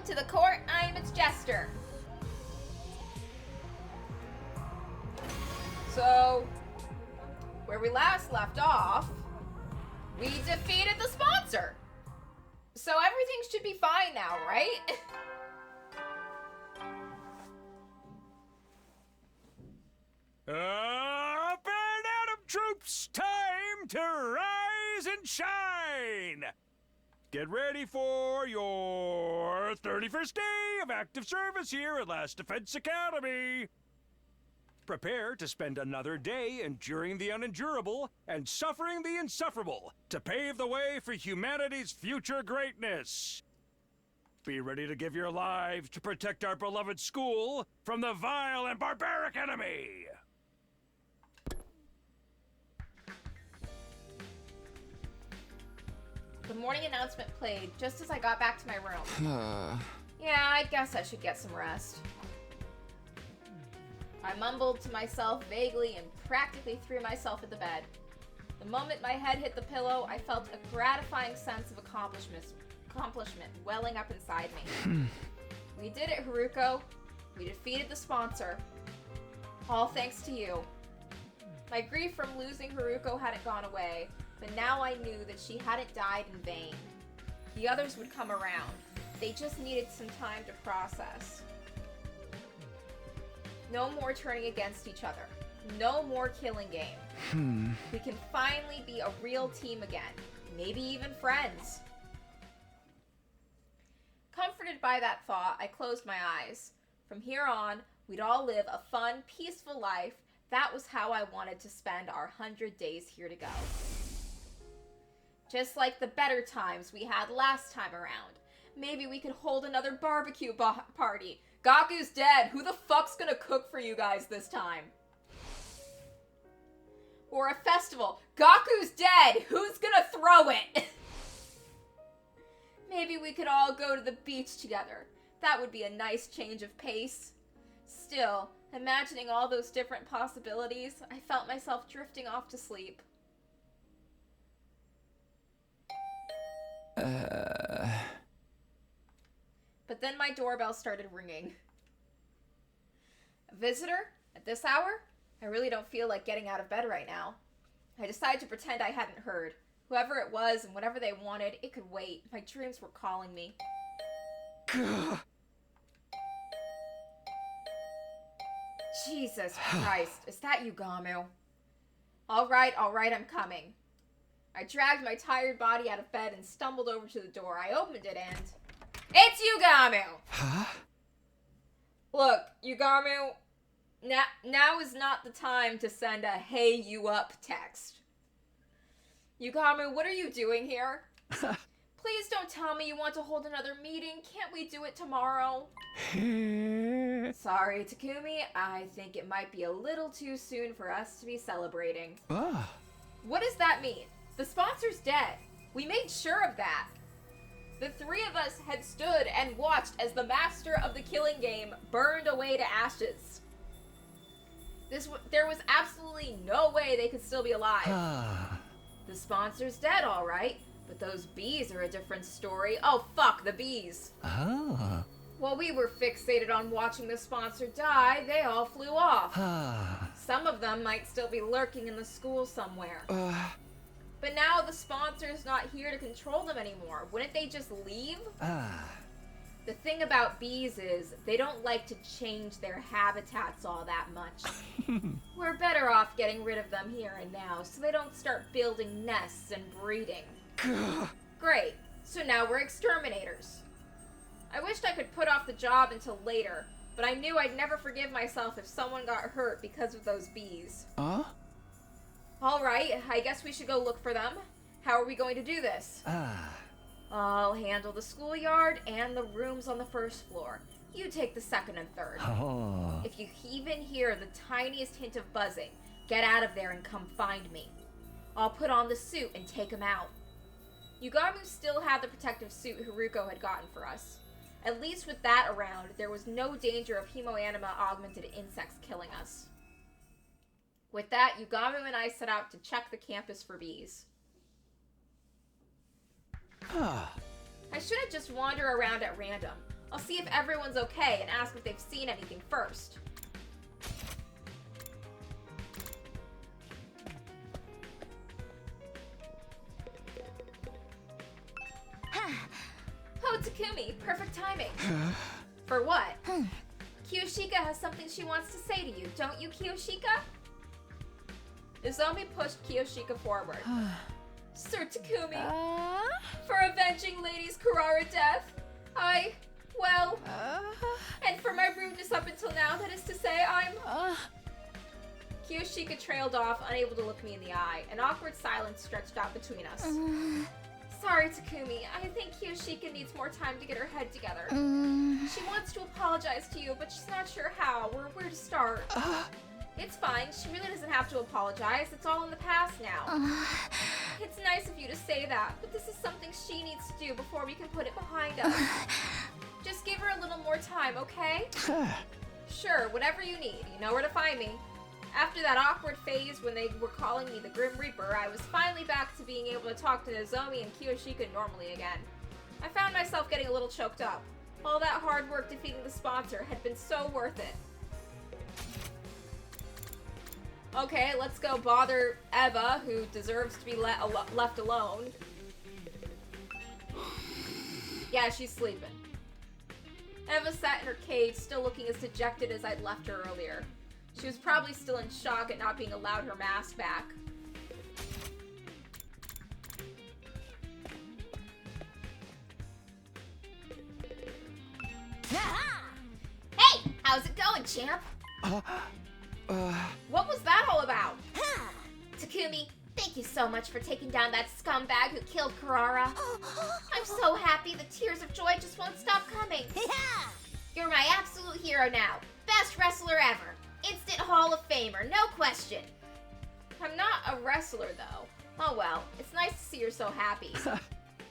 to the court. I'm its Jester. So, where we last left off, we defeated the sponsor. So everything should be fine now, right? Up and at 'em, troops! Time to rise and shine! Get ready for your 31st day of active service here at Last Defense Academy. Prepare to spend another day enduring the unendurable and suffering the insufferable to pave the way for humanity's future greatness. Be ready to give your lives to protect our beloved school from the vile and barbaric enemy. The morning announcement played just as I got back to my room. Yeah, I guess I should get some rest. I mumbled to myself vaguely and practically threw myself into bed. The moment my head hit the pillow, I felt a gratifying sense of accomplishment welling up inside me. We did it, Haruko. We defeated the sponsor. All thanks to you. My grief from losing Haruko hadn't gone away, but now I knew that she hadn't died in vain. The others would come around. They just needed some time to process. No more turning against each other. No more killing game. We can finally be a real team again. Maybe even friends. Comforted by that thought, I closed my eyes. From here on, we'd all live a fun, peaceful life. That was how I wanted to spend our 100 days here to go. Just like the better times we had last time around. Maybe we could hold another barbecue party. Gaku's dead. Who the fuck's gonna cook for you guys this time? Or a festival. Gaku's dead. Who's gonna throw it? Maybe we could all go to the beach together. That would be a nice change of pace. Still, imagining all those different possibilities, I felt myself drifting off to sleep. But then my doorbell started ringing. A visitor? At this hour? I really don't feel like getting out of bed right now. I decided to pretend I hadn't heard. Whoever it was and whatever they wanted, it could wait. My dreams were calling me. Jesus Christ, is that you, Gamu? All right, I'm coming. I dragged my tired body out of bed and stumbled over to the door. I opened it and... It's Yugamu! Huh? Look, Yugamu, now is not the time to send a hey you up text. Yugamu, what are you doing here? Please don't tell me you want to hold another meeting. Can't we do it tomorrow? Sorry, Takumi. I think it might be a little too soon for us to be celebrating. What does that mean? The sponsor's dead. We made sure of that. The three of us had stood and watched as the master of the killing game burned away to ashes. There was absolutely no way they could still be alive. The sponsor's dead, all right, but those bees are a different story. Oh, fuck, the bees. While we were fixated on watching the sponsor die, they all flew off. Some of them might still be lurking in the school somewhere. But now the sponsor's not here to control them anymore. Wouldn't they just leave? The thing about bees is they don't like to change their habitats all that much. We're better off getting rid of them here and now so they don't start building nests and breeding. Great. So now we're exterminators. I wished I could put off the job until later, but I knew I'd never forgive myself if someone got hurt because of those bees. All right, I guess we should go look for them. How are we going to do this? I'll handle the schoolyard and the rooms on the first floor. You take the second and third. If you even hear the tiniest hint of buzzing, get out of there and come find me. I'll put on the suit and take him out. Yugamu still had the protective suit Haruko had gotten for us. At least with that around, there was no danger of hemoanima-augmented insects killing us. With that, Yugamu and I set out to check the campus for bees. I shouldn't just wander around at random. I'll see if everyone's okay and ask if they've seen anything first. Oh, Takumi, perfect timing. For what? Kiyoshika has something she wants to say to you, don't you, Kiyoshika? Izumi pushed Kiyoshika forward. Sir Takumi, for avenging Lady's Kurara death, and for my rudeness up until now, that is to say, Kiyoshika trailed off, unable to look me in the eye. An awkward silence stretched out between us. Sorry, Takumi. I think Kiyoshika needs more time to get her head together. She wants to apologize to you, but she's not sure how or where to start. It's fine. She really doesn't have to apologize. It's all in the past now. It's nice of you to say that, but this is something she needs to do before we can put it behind us. Just give her a little more time, okay? Sure, whatever you need. You know where to find me. After that awkward phase when they were calling me the Grim Reaper, I was finally back to being able to talk to Nozomi and Kiyoshika normally again. I found myself getting a little choked up. All that hard work defeating the sponsor had been so worth it. Okay, let's go bother Eva, who deserves to be left alone. Yeah, she's sleeping. Eva sat in her cage, still looking as dejected as I'd left her earlier. She was probably still in shock at not being allowed her mask back. Hey, how's it going, champ? What was that all about? Takumi, thank you so much for taking down that scumbag who killed Kurara. I'm so happy the tears of joy just won't stop coming. You're my absolute hero now. Best wrestler ever. Instant Hall of Famer, no question. I'm not a wrestler, though. Oh well, it's nice to see you're so happy.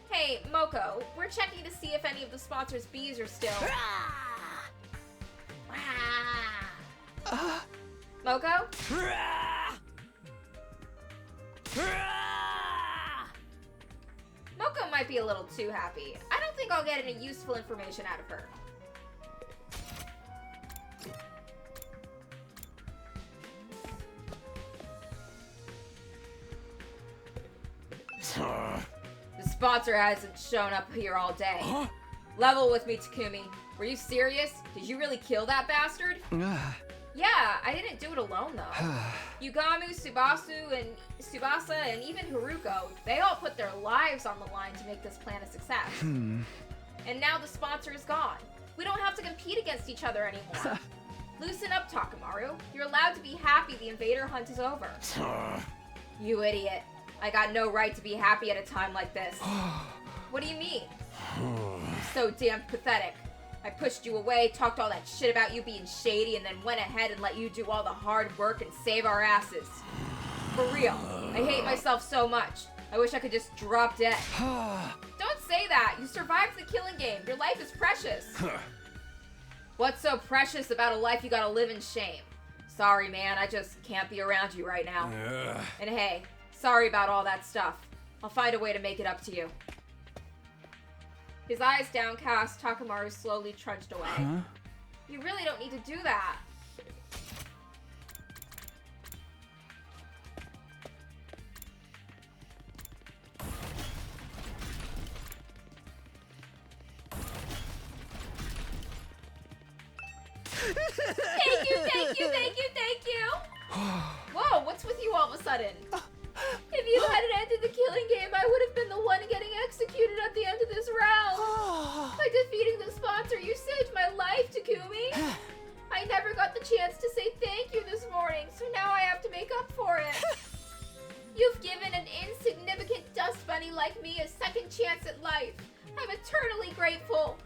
Hey, Moko, we're checking to see if any of the sponsors' bees are still... Moko? Moko might be a little too happy. I don't think I'll get any useful information out of her. The sponsor hasn't shown up here all day. Level with me, Takumi. Were you serious? Did you really kill that bastard? Yeah, I didn't do it alone though. Yugamu, Tsubasa, and even Haruko, they all put their lives on the line to make this plan a success. And now the sponsor is gone. We don't have to compete against each other anymore. Loosen up, Takamaru. You're allowed to be happy the invader hunt is over. You idiot. I got no right to be happy at a time like this. What do you mean? You're so damn pathetic. I pushed you away, talked all that shit about you being shady, and then went ahead and let you do all the hard work and save our asses. For real, I hate myself so much. I wish I could just drop dead. Don't say that. You survived the killing game. Your life is precious. What's so precious about a life you gotta live in shame? Sorry, man. I just can't be around you right now. And hey, sorry about all that stuff. I'll find a way to make it up to you. His eyes downcast, Takamaru slowly trudged away. You really don't need to do that. Thank you, thank you, thank you, thank you! Whoa, what's with you all of a sudden? If you hadn't ended the killing game, I would have been the one getting executed at the end of this round. By defeating the sponsor, you saved my life, Takumi. I never got the chance to say thank you this morning, so now I have to make up for it. You've given an insignificant dust bunny like me a second chance at life. I'm eternally grateful.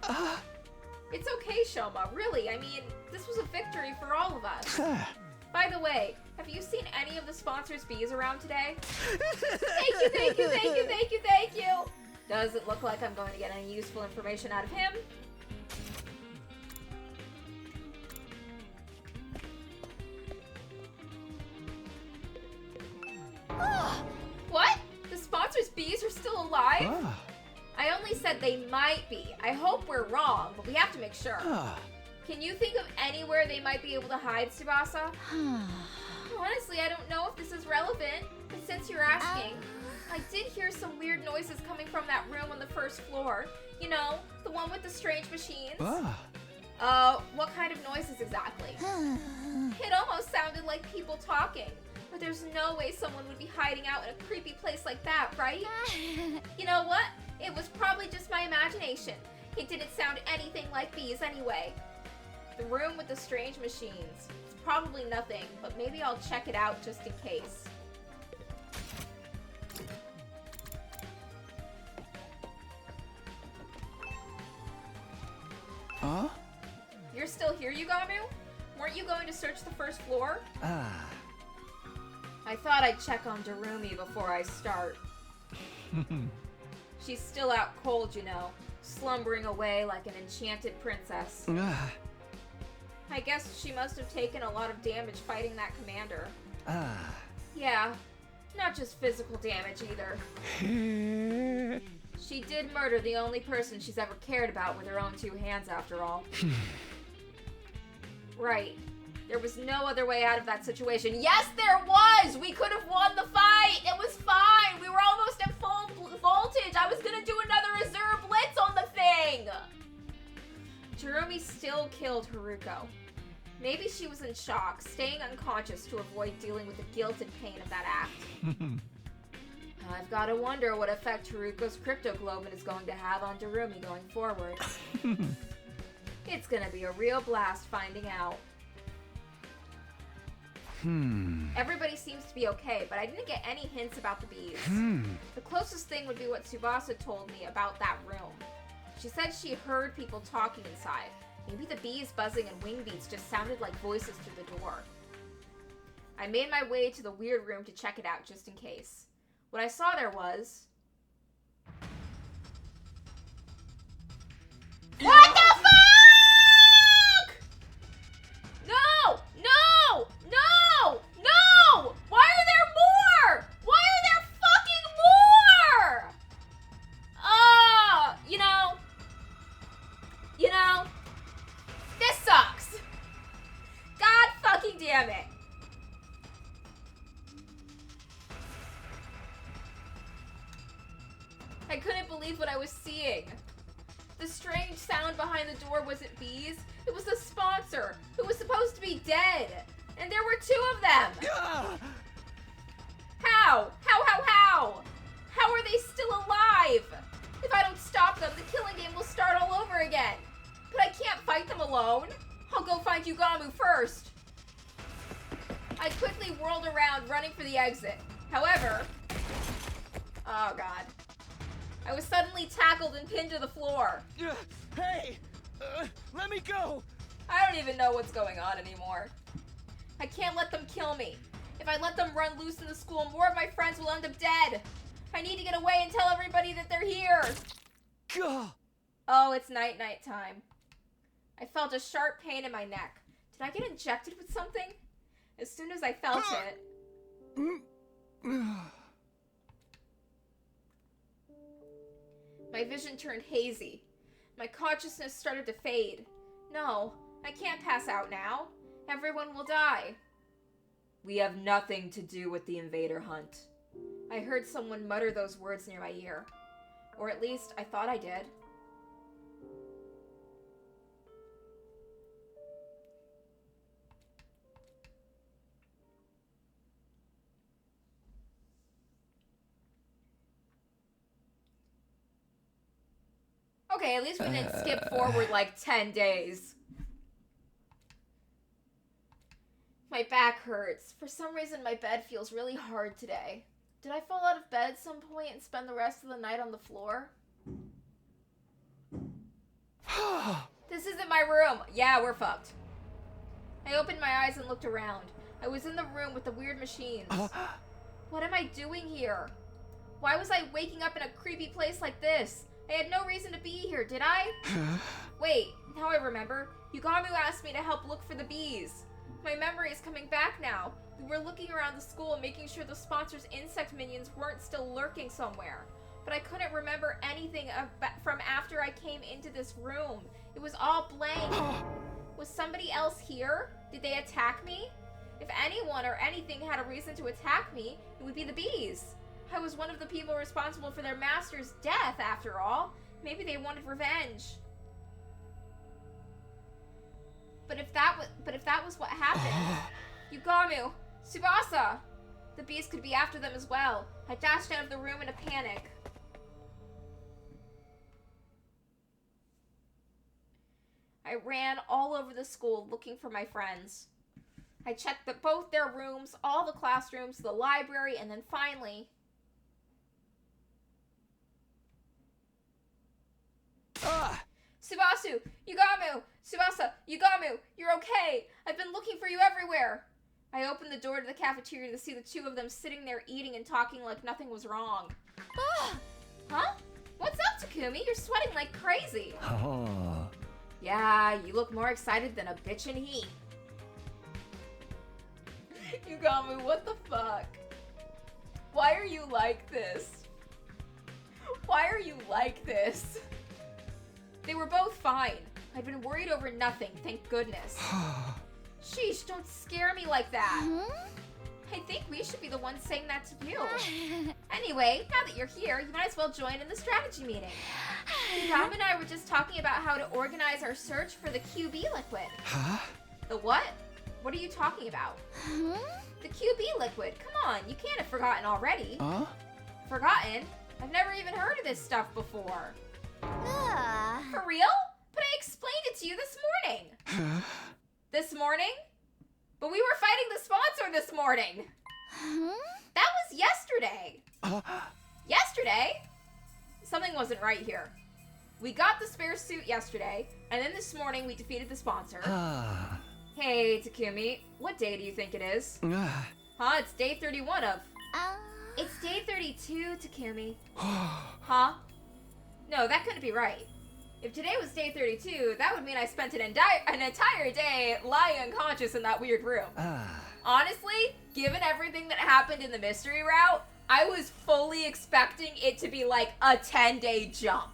It's okay, Shoma, really. I mean, this was a victory for all of us. By the way, have you seen any of the sponsors' bees around today? Thank you, thank you, thank you, thank you, thank you! Does it look like I'm going to get any useful information out of him? What? The sponsors' bees are still alive? I only said they might be. I hope we're wrong, but we have to make sure. Can you think of anywhere they might be able to hide, Tsubasa? Honestly, I don't know if this is relevant, but since you're asking, I did hear some weird noises coming from that room on the first floor. You know, the one with the strange machines. What kind of noises exactly? It almost sounded like people talking, but there's no way someone would be hiding out in a creepy place like that, right? You know what? It was probably just my imagination. It didn't sound anything like bees anyway. The room with the strange machines. It's probably nothing, but maybe I'll check it out just in case. Huh? You're still here, Yugamu? Weren't you going to search the first floor? I thought I'd check on Darumi before I start. She's still out cold, you know, slumbering away like an enchanted princess. I guess she must have taken a lot of damage fighting that commander. Yeah, not just physical damage either. She did murder the only person she's ever cared about with her own two hands, after all. Right. There was no other way out of that situation. Yes, there was! We could have won the fight! It was fine! We were almost at full voltage! I was gonna do another reserve blitz on the thing! Darumi still killed Haruko. Maybe she was in shock, staying unconscious to avoid dealing with the guilt and pain of that act. I've gotta wonder what effect Haruko's cryptoglobin is going to have on Darumi going forward. It's gonna be a real blast finding out. Everybody seems to be okay, but I didn't get any hints about the bees. The closest thing would be what Tsubasa told me about that room. She said she heard people talking inside. Maybe the bees buzzing and wing beats just sounded like voices through the door. I made my way to the weird room to check it out just in case. What I saw there was... What the fuck?! No! No! No! No! Why are there more?! Why are there fucking more?! You know, this sucks. God fucking damn it. I couldn't believe what I was seeing. The strange sound behind the door wasn't bees. It was the sponsor, who was supposed to be dead. And there were two of them. How? How are they still alive? If I don't stop them, the killing game will start all over again. But I can't fight them alone. I'll go find Yugamu first. I quickly whirled around, running for the exit. However... Oh, God. I was suddenly tackled and pinned to the floor. Hey! Let me go! I don't even know what's going on anymore. I can't let them kill me. If I let them run loose in the school, more of my friends will end up dead. I need to get away and tell everybody that they're here. Oh, it's night-night time. I felt a sharp pain in my neck. Did I get injected with something? As soon as I felt it... My vision turned hazy. My consciousness started to fade. No, I can't pass out now. Everyone will die. We have nothing to do with the invader hunt. I heard someone mutter those words near my ear. Or at least, I thought I did. Okay, at least we didn't skip forward like 10 days. My back hurts. For some reason, my bed feels really hard today. Did I fall out of bed at some point and spend the rest of the night on the floor? This isn't my room. Yeah, we're fucked. I opened my eyes and looked around. I was in the room with the weird machines. What am I doing here? Why was I waking up in a creepy place like this? I had no reason to be here, did I? Wait, now I remember. Yugamu asked me to help look for the bees. My memory is coming back now. We were looking around the school, making sure the sponsor's insect minions weren't still lurking somewhere. but I couldn't remember anything from after I came into this room. It was all blank. Was somebody else here? Did they attack me? If anyone or anything had a reason to attack me, it would be the bees. I was one of the people responsible for their master's death, after all. Maybe they wanted revenge. But if that was what happened, Yugamu, Tsubasa, the bees could be after them as well. I dashed out of the room in a panic. I ran all over the school looking for my friends. I checked both their rooms, all the classrooms, the library, and then finally... Subasu! Yugamu! Tsubasa! Yugamu! You're okay! I've been looking for you everywhere! I opened the door to the cafeteria to see the two of them sitting there eating and talking like nothing was wrong. Huh? What's up, Takumi? You're sweating like crazy. Yeah, you look more excited than a bitch in heat. Yugamu, what the fuck? Why are you like this? Why are you like this? They were both fine. I'd been worried over nothing, thank goodness. Sheesh, don't scare me like that. I think we should be the ones saying that to you. Anyway, now that you're here, you might as well join in the strategy meeting. Yugamu and I were just talking about how to organize our search for the QB liquid. Huh? The what? What are you talking about? The QB liquid. Come on, you can't have forgotten already. Forgotten? I've never even heard of this stuff before. For real? But I explained it to you this morning. This morning? But we were fighting the sponsor this morning. That was yesterday. Yesterday? Something wasn't right here. We got the spare suit yesterday, and then this morning we defeated the sponsor. Hey, Takumi, what day do you think it is? Huh? It's day 31 of... It's day 32, Takumi. Huh? No, that couldn't be right. If today was day 32, that would mean I spent an entire day lying unconscious in that weird room. Honestly, given everything that happened in the mystery route, I was fully expecting it to be like a 10-day jump.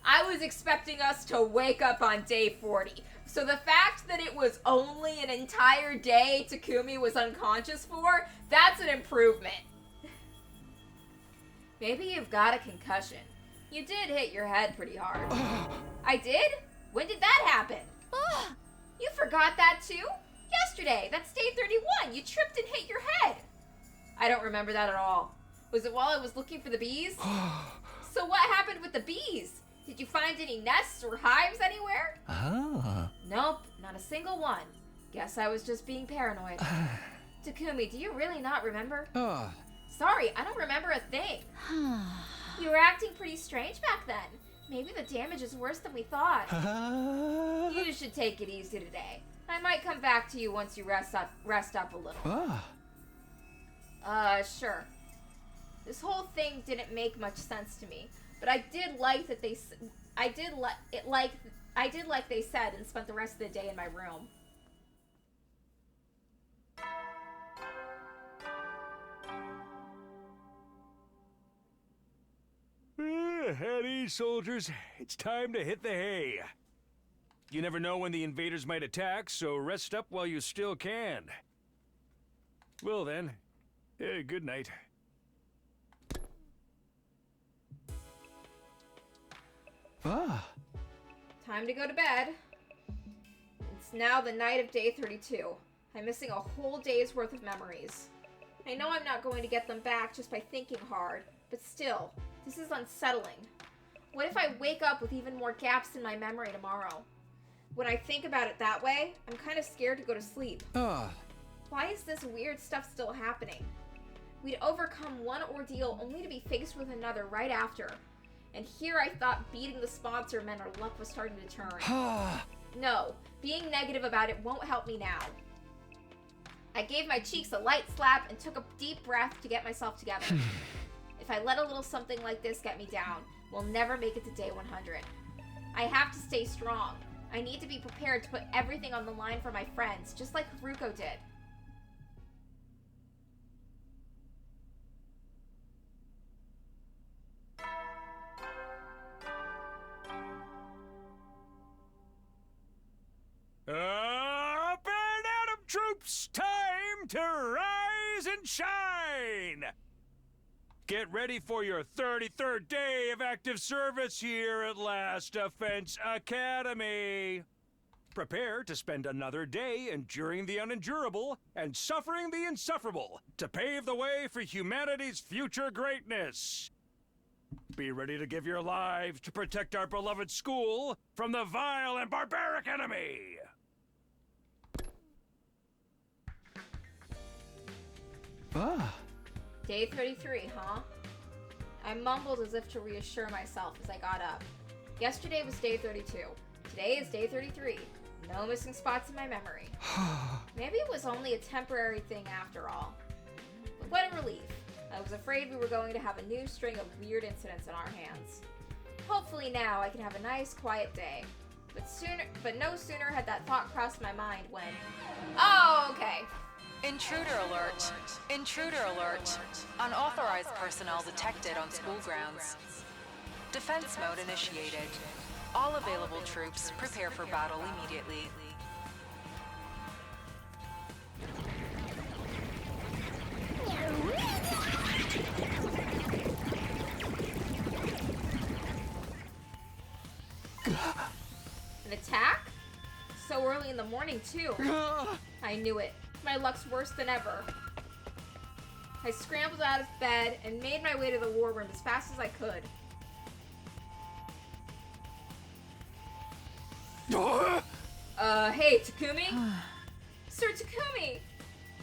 I was expecting us to wake up on day 40. So the fact that it was only an entire day Takumi was unconscious for, that's an improvement. Maybe you've got a concussion. You did hit your head pretty hard. I did? When did that happen? You forgot that too? Yesterday, that's day 31. You tripped and hit your head. I don't remember that at all. Was it while I was looking for the bees? So what happened with the bees? Did you find any nests or hives anywhere? Nope, not a single one. Guess I was just being paranoid. Takumi, do you really not remember? Sorry, I don't remember a thing. You were acting pretty strange back then. Maybe the damage is worse than we thought. You should take it easy today. I might come back to you once you rest up a little. Sure. This whole thing didn't make much sense to me, but I did like that they said and spent the rest of the day in my room. At ease, soldiers. It's time to hit the hay. You never know when the invaders might attack, so rest up while you still can. Well then, good night. Time to go to bed. It's now the night of day 32. I'm missing a whole day's worth of memories. I know I'm not going to get them back just by thinking hard, but still, this is unsettling. What if I wake up with even more gaps in my memory tomorrow? When I think about it that way, I'm kind of scared to go to sleep. Why is this weird stuff still happening? We'd overcome one ordeal only to be faced with another right after. And here I thought beating the sponsor meant our luck was starting to turn. No, being negative about it won't help me now. I gave my cheeks a light slap and took a deep breath to get myself together. If I let a little something like this get me down, we'll never make it to day 100. I have to stay strong. I need to be prepared to put everything on the line for my friends, just like Haruko did. troops, time to rise and shine! Get ready for your 33rd day of active service here at Last Defense Academy. Prepare to spend another day enduring the unendurable and suffering the insufferable to pave the way for humanity's future greatness. Be ready to give your lives to protect our beloved school from the vile and barbaric enemy. Day 33, huh? I mumbled as if to reassure myself as I got up. Yesterday was day 32. Today is day 33. No missing spots in my memory. Maybe it was only a temporary thing after all. But what a relief. I was afraid we were going to have a new string of weird incidents in our hands. Hopefully now I can have a nice, quiet day. But no sooner had that thought crossed my mind when... Oh, okay. Intruder alert. Intruder alert. Unauthorized personnel detected on school grounds. Defense mode initiated. All available troops prepare for battle immediately. An attack? So early in the morning, too. I knew it. My luck's worse than ever. I scrambled out of bed and made my way to the war room as fast as I could. Hey, Takumi? Sir Takumi!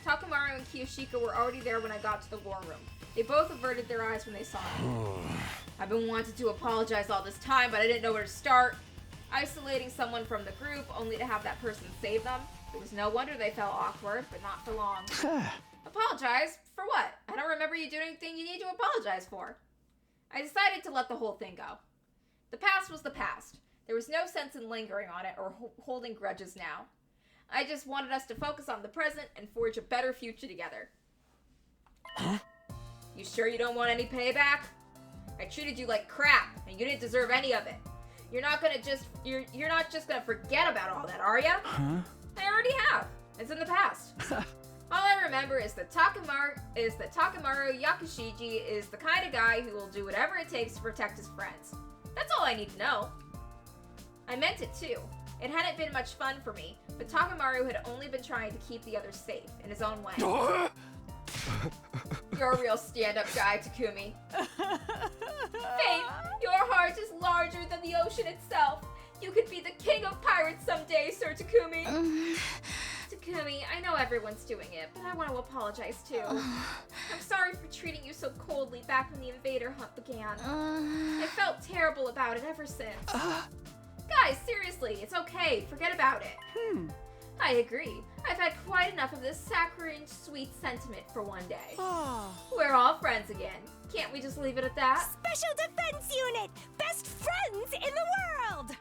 Takamaru and Kiyoshika were already there when I got to the war room. They both averted their eyes when they saw me. I've been wanting to apologize all this time, but I didn't know where to start. Isolating someone from the group only to have that person save them. It was no wonder they felt awkward, but not for long. Apologize? For what? I don't remember you doing anything you need to apologize for. I decided to let the whole thing go. The past was the past. There was no sense in lingering on it or holding grudges now. I just wanted us to focus on the present and forge a better future together. Huh? You sure you don't want any payback? I treated you like crap, and you didn't deserve any of it. You're not just gonna forget about all that, are ya? Huh? I already have. It's in the past. All I remember is that Takamaru Yakushiji is the kind of guy who will do whatever it takes to protect his friends. That's all I need to know. I meant it too. It hadn't been much fun for me, but Takamaru had only been trying to keep the others safe in his own way. You're a real stand-up guy, Takumi. Fate, your heart is larger than the ocean itself. You could be the king of pirates someday, Sir Takumi. Takumi, I know everyone's doing it, but I want to apologize too. I'm sorry for treating you so coldly back when the invader hunt began. I felt terrible about it ever since. Guys, seriously, it's okay. Forget about it. I agree. I've had quite enough of this saccharine, sweet sentiment for one day. We're all friends again. Can't we just leave it at that? Special Defense Unit! Best friends in the world!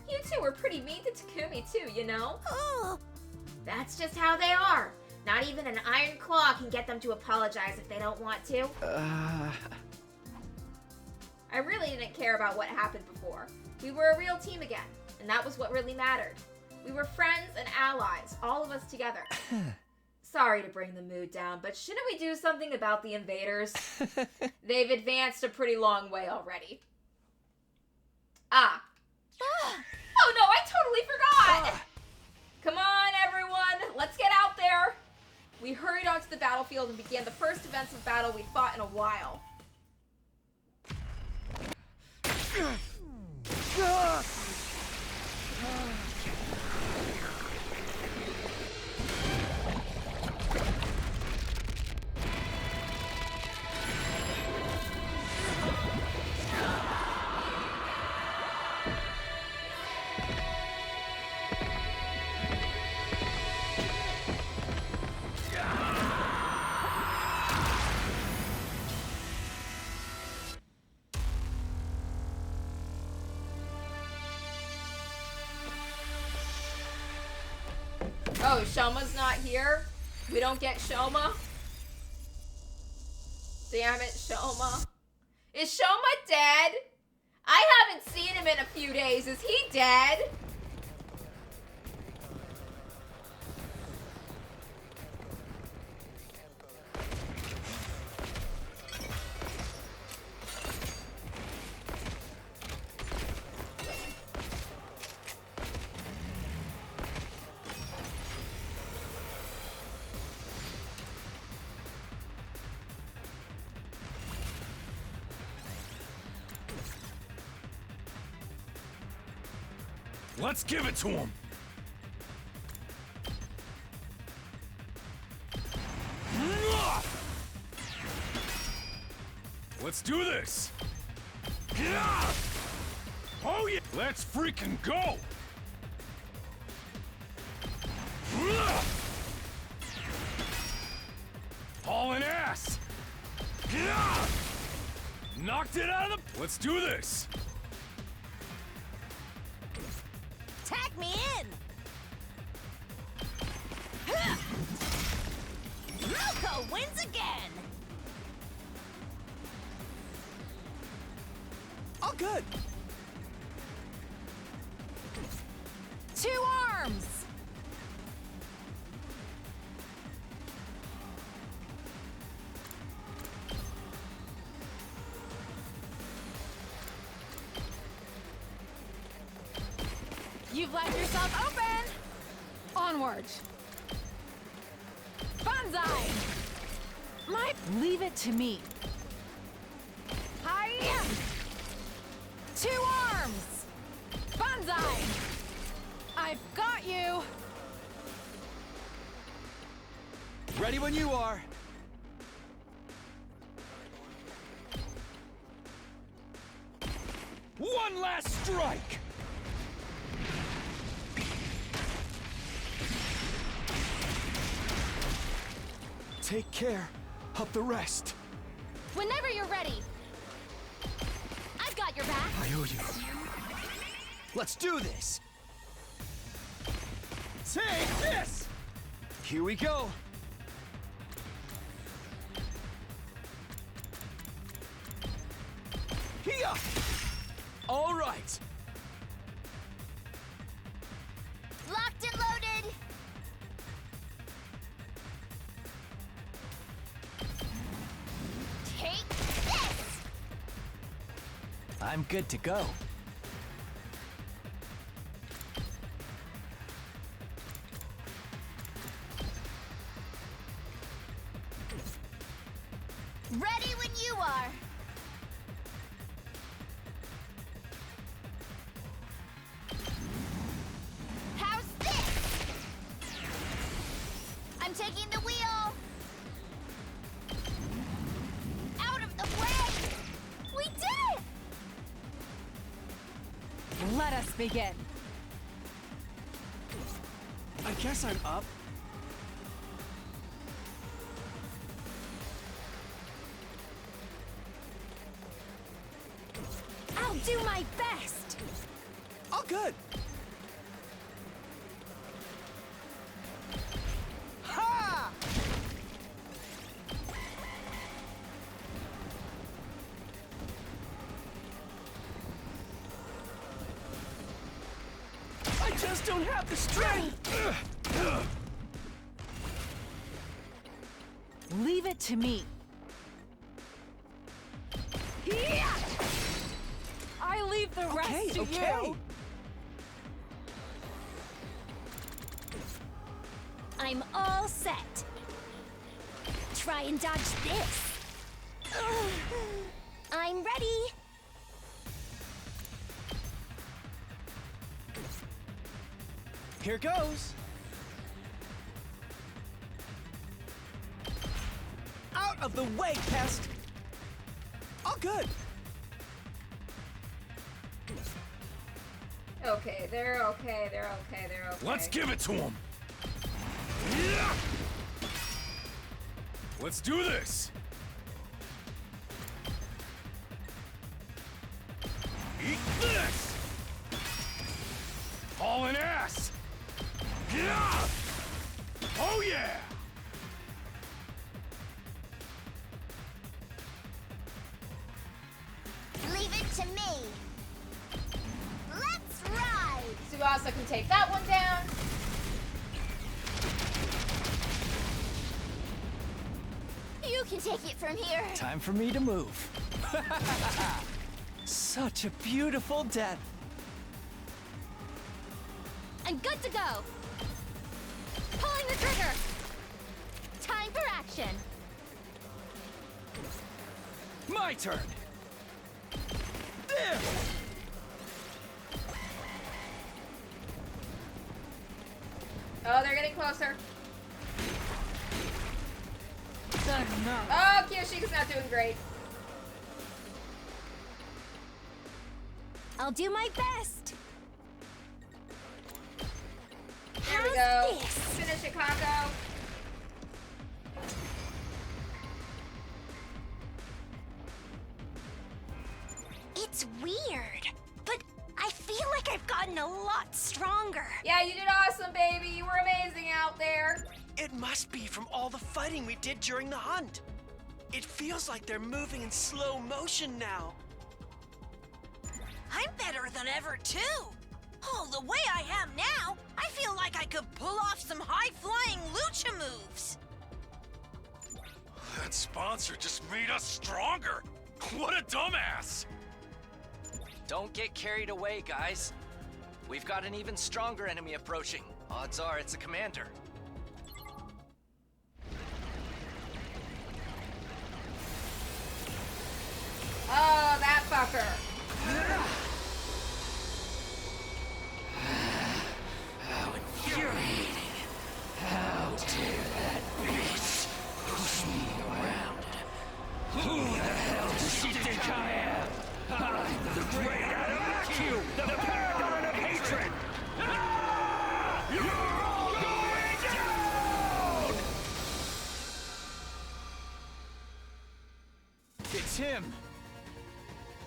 You two were pretty mean to Takumi too, you know? Oh. That's just how they are. Not even an iron claw can get them to apologize if they don't want to. I really didn't care about what happened before. We were a real team again, and that was what really mattered. We were friends and allies, all of us together. Sorry to bring the mood down, but shouldn't we do something about the invaders? They've advanced a pretty long way already. Oh no, I totally forgot! Come on, everyone, let's get out there! We hurried onto the battlefield and began the first defensive battle we'd fought in a while. Oh, Shoma's not here? We don't get Shoma? Damn it, Shoma. Is Shoma dead? I haven't seen him in a few days. Is he dead? Let's give it to him! Let's do this! Oh yeah! Let's freaking go! Hauling ass! Knocked it out of the... Let's do this! Tag me in! Malco wins again! All good. 2 arms! You've left yourself open! Onward! Banzai! Leave it to me. Hiya! 2 arms! Banzai! I've got you! Ready when you are. One last strike! Take care of the rest. Whenever you're ready. I've got your back. I owe you. Let's do this. Take this! Here we go. Here! All right. Locked and loaded. Take this! I'm good to go. Ready when you are. How's this? I'm taking the wheel. Out of the way! We did it! Let us begin. I guess I'm up. I'll do my best. All good. Ha! I just don't have the strength. Leave it to me. I leave the rest to you. I'm all set. Try and dodge this. I'm ready. Here goes. Out of the way, pest. All good. Okay, they're okay, they're okay, they're okay. Let's give it to him! Let's do this! Eat this! Hauling ass! Oh yeah! Leave it to me. Let's ride. Tsubasa can take that one down. You can take it from here. Time for me to move. Such a beautiful death. I'm good to go. Pulling the trigger. Time for action. My turn. There. Oh, they're getting closer. No. Oh, Kyoshika's not doing great. I'll do my best. There we How's go. this? Finish it, Kako. It's weird, but I feel like I've gotten a lot stronger. Yeah, you did awesome, baby. You were amazing out there. It must be from all the fighting we did during the hunt. It feels like they're moving in slow motion now. I'm better than ever, too. Oh, the way I am now, I feel like I could pull off some high-flying lucha moves. That sponsor just made us stronger. What a dumbass. Don't get carried away, guys. We've got an even stronger enemy approaching. Odds are it's a commander. Oh, that fucker. How infuriating. How dare that bitch push me around. Who the hell does she think I am? I'm the great Vacuum, the paragon of hatred. You're all going down! It's him!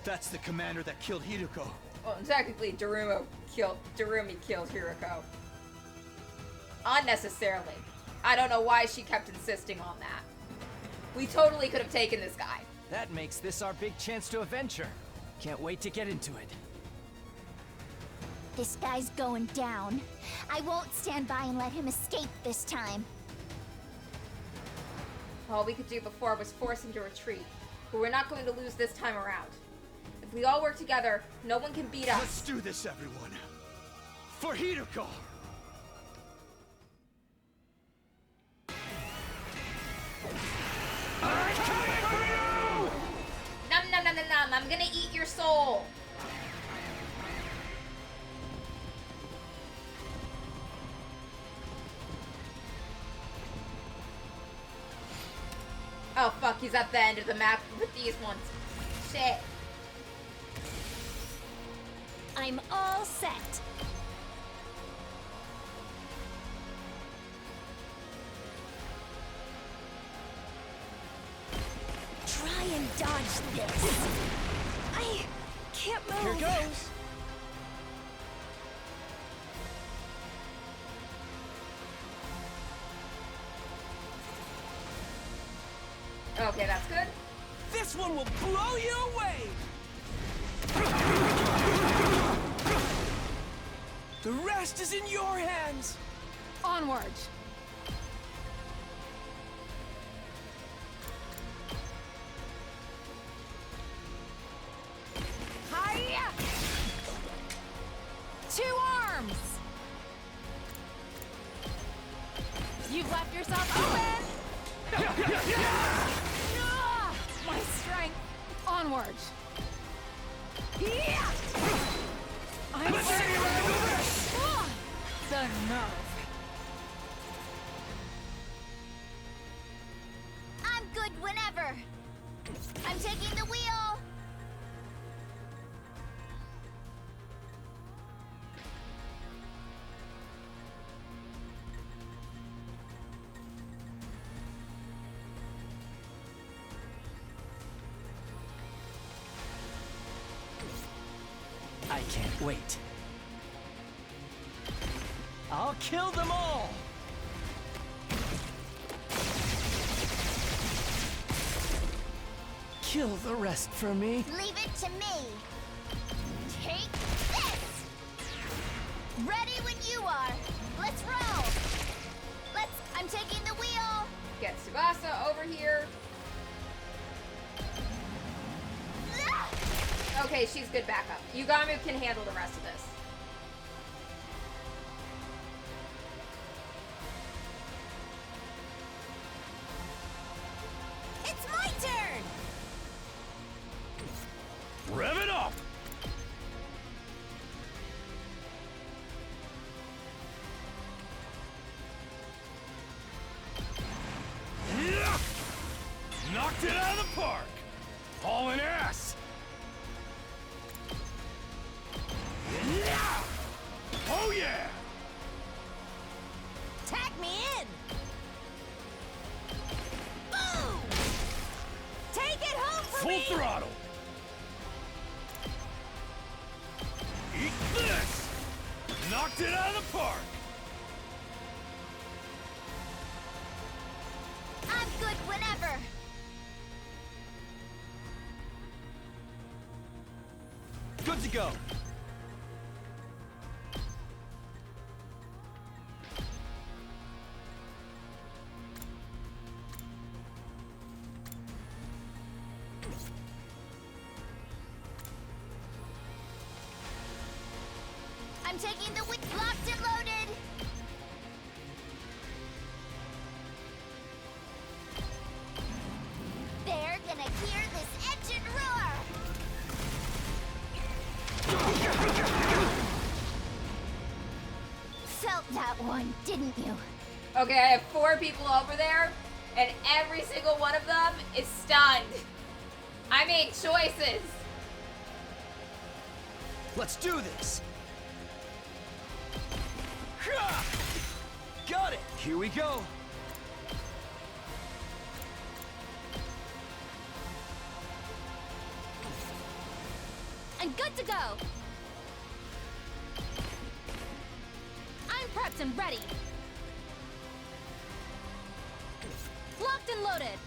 That's the commander that killed Hideko. Well, technically, Darumi killed Hiroko. Unnecessarily. I don't know why she kept insisting on that. We totally could have taken this guy. That makes this our big chance to avenge her. Can't wait to get into it. This guy's going down. I won't stand by and let him escape this time. All we could do before was force him to retreat. But we're not going to lose this time around. If we all work together, no one can beat us. Let's do this, everyone. For Hideko! I'm coming for you! Num num num num num. I'm gonna eat your soul. Oh fuck, he's at the end of the map with these ones. Shit. I'm all set. Try and dodge this. I can't move. Here goes! Okay, that's good. This one will blow you away! The rest is in your hands! Onwards. Hiya! 2 arms! You've left yourself open! Ah, my strength! Onwards! Yeah! I'm Ah, the nerve! I'm good whenever. I'm taking the wheel. I can't wait. I'll kill them all! Kill the rest for me. Leave it to me. Take this. Ready when you are. Let's roll. I'm taking the wheel. Get Tsubasa over here. Ah! Okay, she's good backup. Yugamu can handle the rest of this. It's my turn. Rev it up! Eat this! Knocked it out of the park! I'm good whenever. Good to go. I'm taking the wick locked and loaded. They're gonna hear this engine roar. Felt that one, didn't you? Okay, I have 4 people over there, and every single one of them is stunned. I made choices. Let's do this. Got it. Here we go. I'm good to go. I'm prepped and ready. Locked and loaded.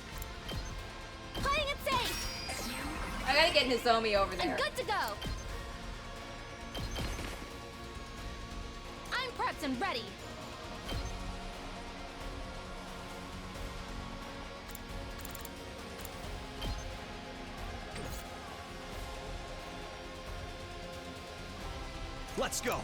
Playing it safe. I gotta get Nozomi over there. I'm good to go. I'm prepped and ready. Let's go.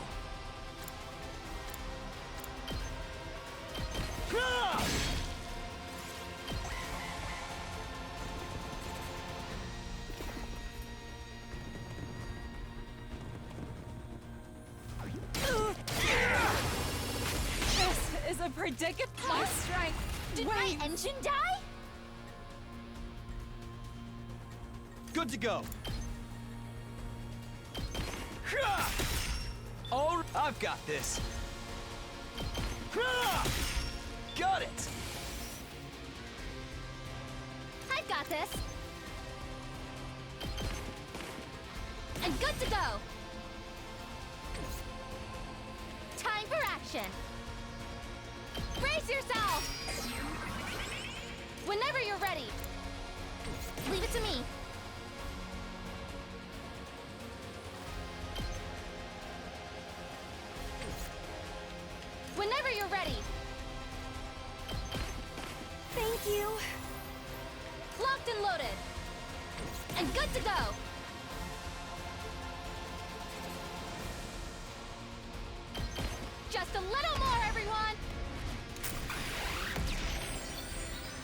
This is a predicament. My strength. Did my engine die? Good to go. Oh, I've got this. Got it. I've got this. I'm good to go. Time for action. Brace yourself. Whenever you're ready. Leave it to me. Whenever you're ready. Thank you. Locked and loaded. And good to go. Just a little more, everyone.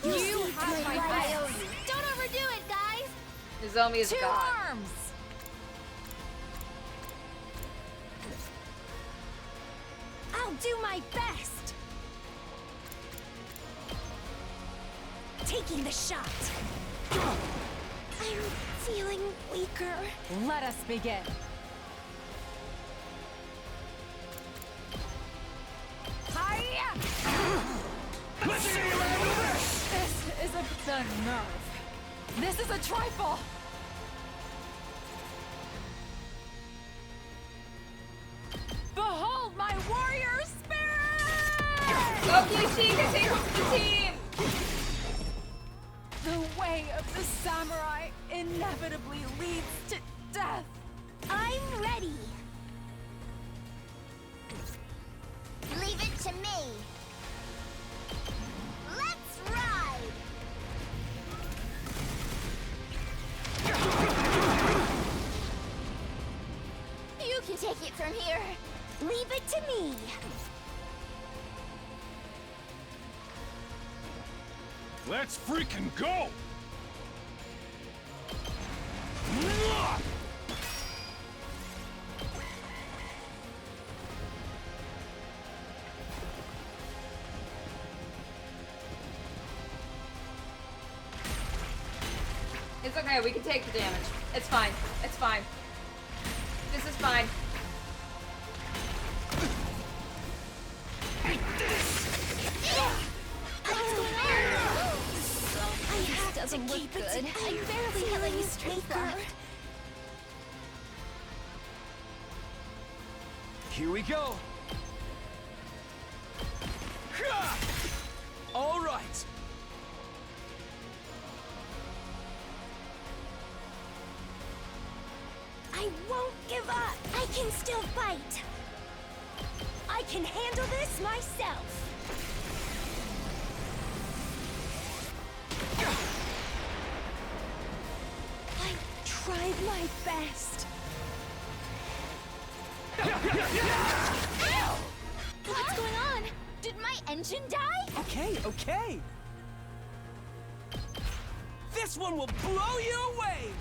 You have my bios. Don't overdo it, guys. Nozomi is 2 gone. arms. I'll do my best. Taking the shot. I'm feeling weaker. Let us begin. Hiya! Let's see you handle this. This is the nerve. This is a trifle. Behold my warrior spirit! Go, Kiyoshika, take the team! The way of the samurai inevitably leads to death. I'm ready. Leave it to me. Let's ride. You can take it from here. Leave it to me. Let's freaking go! It's okay, we can take the damage. It's fine. It's fine. This is fine. This doesn't look good. I barely have any strength left. Here we go. All right. I won't give up. I can still fight. I can handle this myself. I tried my best. Ow! What's going on? Did my engine die? Okay. This one will blow you away!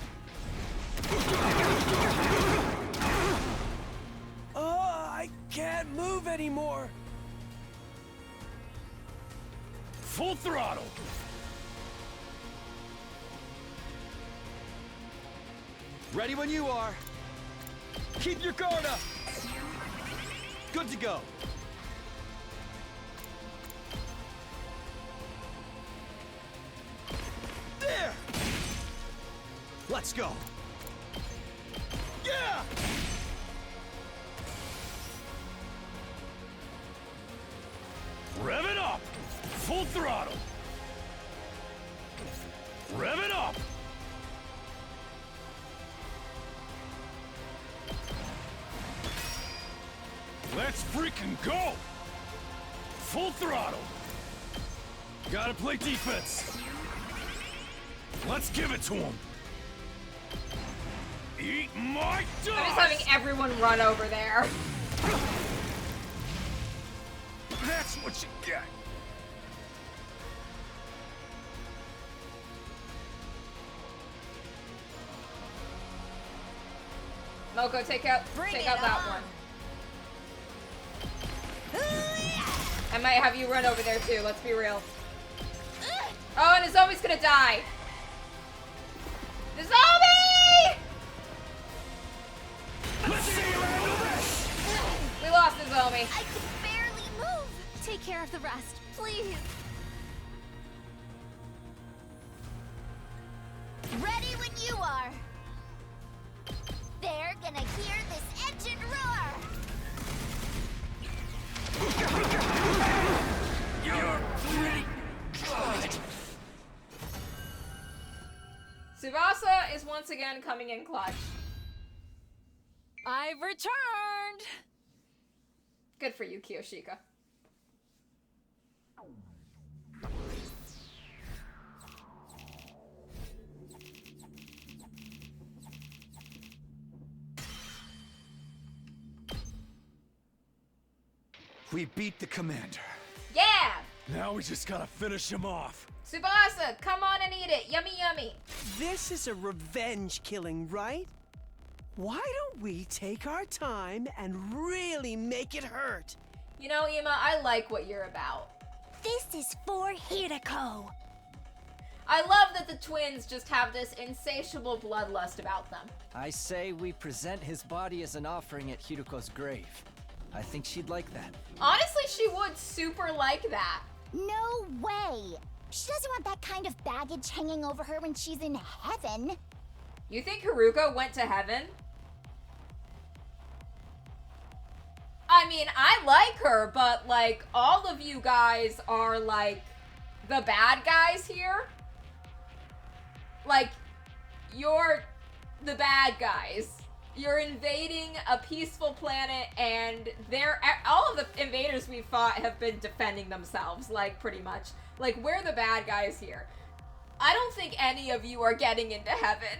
Oh, I can't move anymore. Full throttle! Ready when you are. Keep your guard up. Good to go. There! Let's go. Yeah! Rev it up! Full throttle! Rev it up! Let's freaking go! Full throttle! Gotta play defense! Let's give it to him! Eat my dust! I'm just having everyone run over there. That's what you get! Moko, take out that one. I might have you run over there too, let's be real. Oh, and Nozomi's gonna die! Nozomi! Let's see you handle this! We lost Nozomi. I could barely move. Take care of the rest, please. Ready when you are. They're gonna hear this engine roar. You're pretty good. Tsubasa is once again coming in clutch. I've returned! Good for you, Kiyoshika. We beat the commander. Yeah! Now we just gotta finish him off. Tsubasa, come on and eat it. Yummy, yummy. This is a revenge killing, right? Why don't we take our time and really make it hurt? You know, Ima, I like what you're about. This is for Hirako. I love that the twins just have this insatiable bloodlust about them. I say we present his body as an offering at Hiruko's grave. I think she'd like that. Honestly, she would super like that. No way. She doesn't want that kind of baggage hanging over her when she's in heaven. You think Haruko went to heaven? I mean, I like her, but like, all of you guys are like the bad guys here. Like, you're the bad guys. You're invading a peaceful planet, and all of the invaders we fought have been defending themselves, like, pretty much. Like, we're the bad guys here. I don't think any of you are getting into heaven.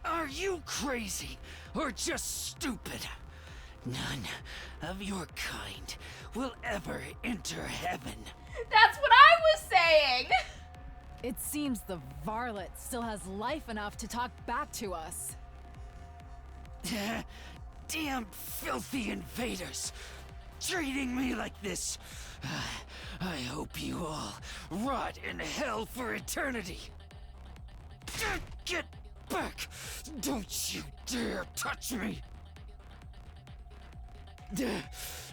Are you crazy or just stupid? None of your kind will ever enter heaven. That's what I was saying! It seems the varlet still has life enough to talk back to us. Damn filthy invaders! Treating me like this! I hope you all rot in hell for eternity! Get back! Don't you dare touch me!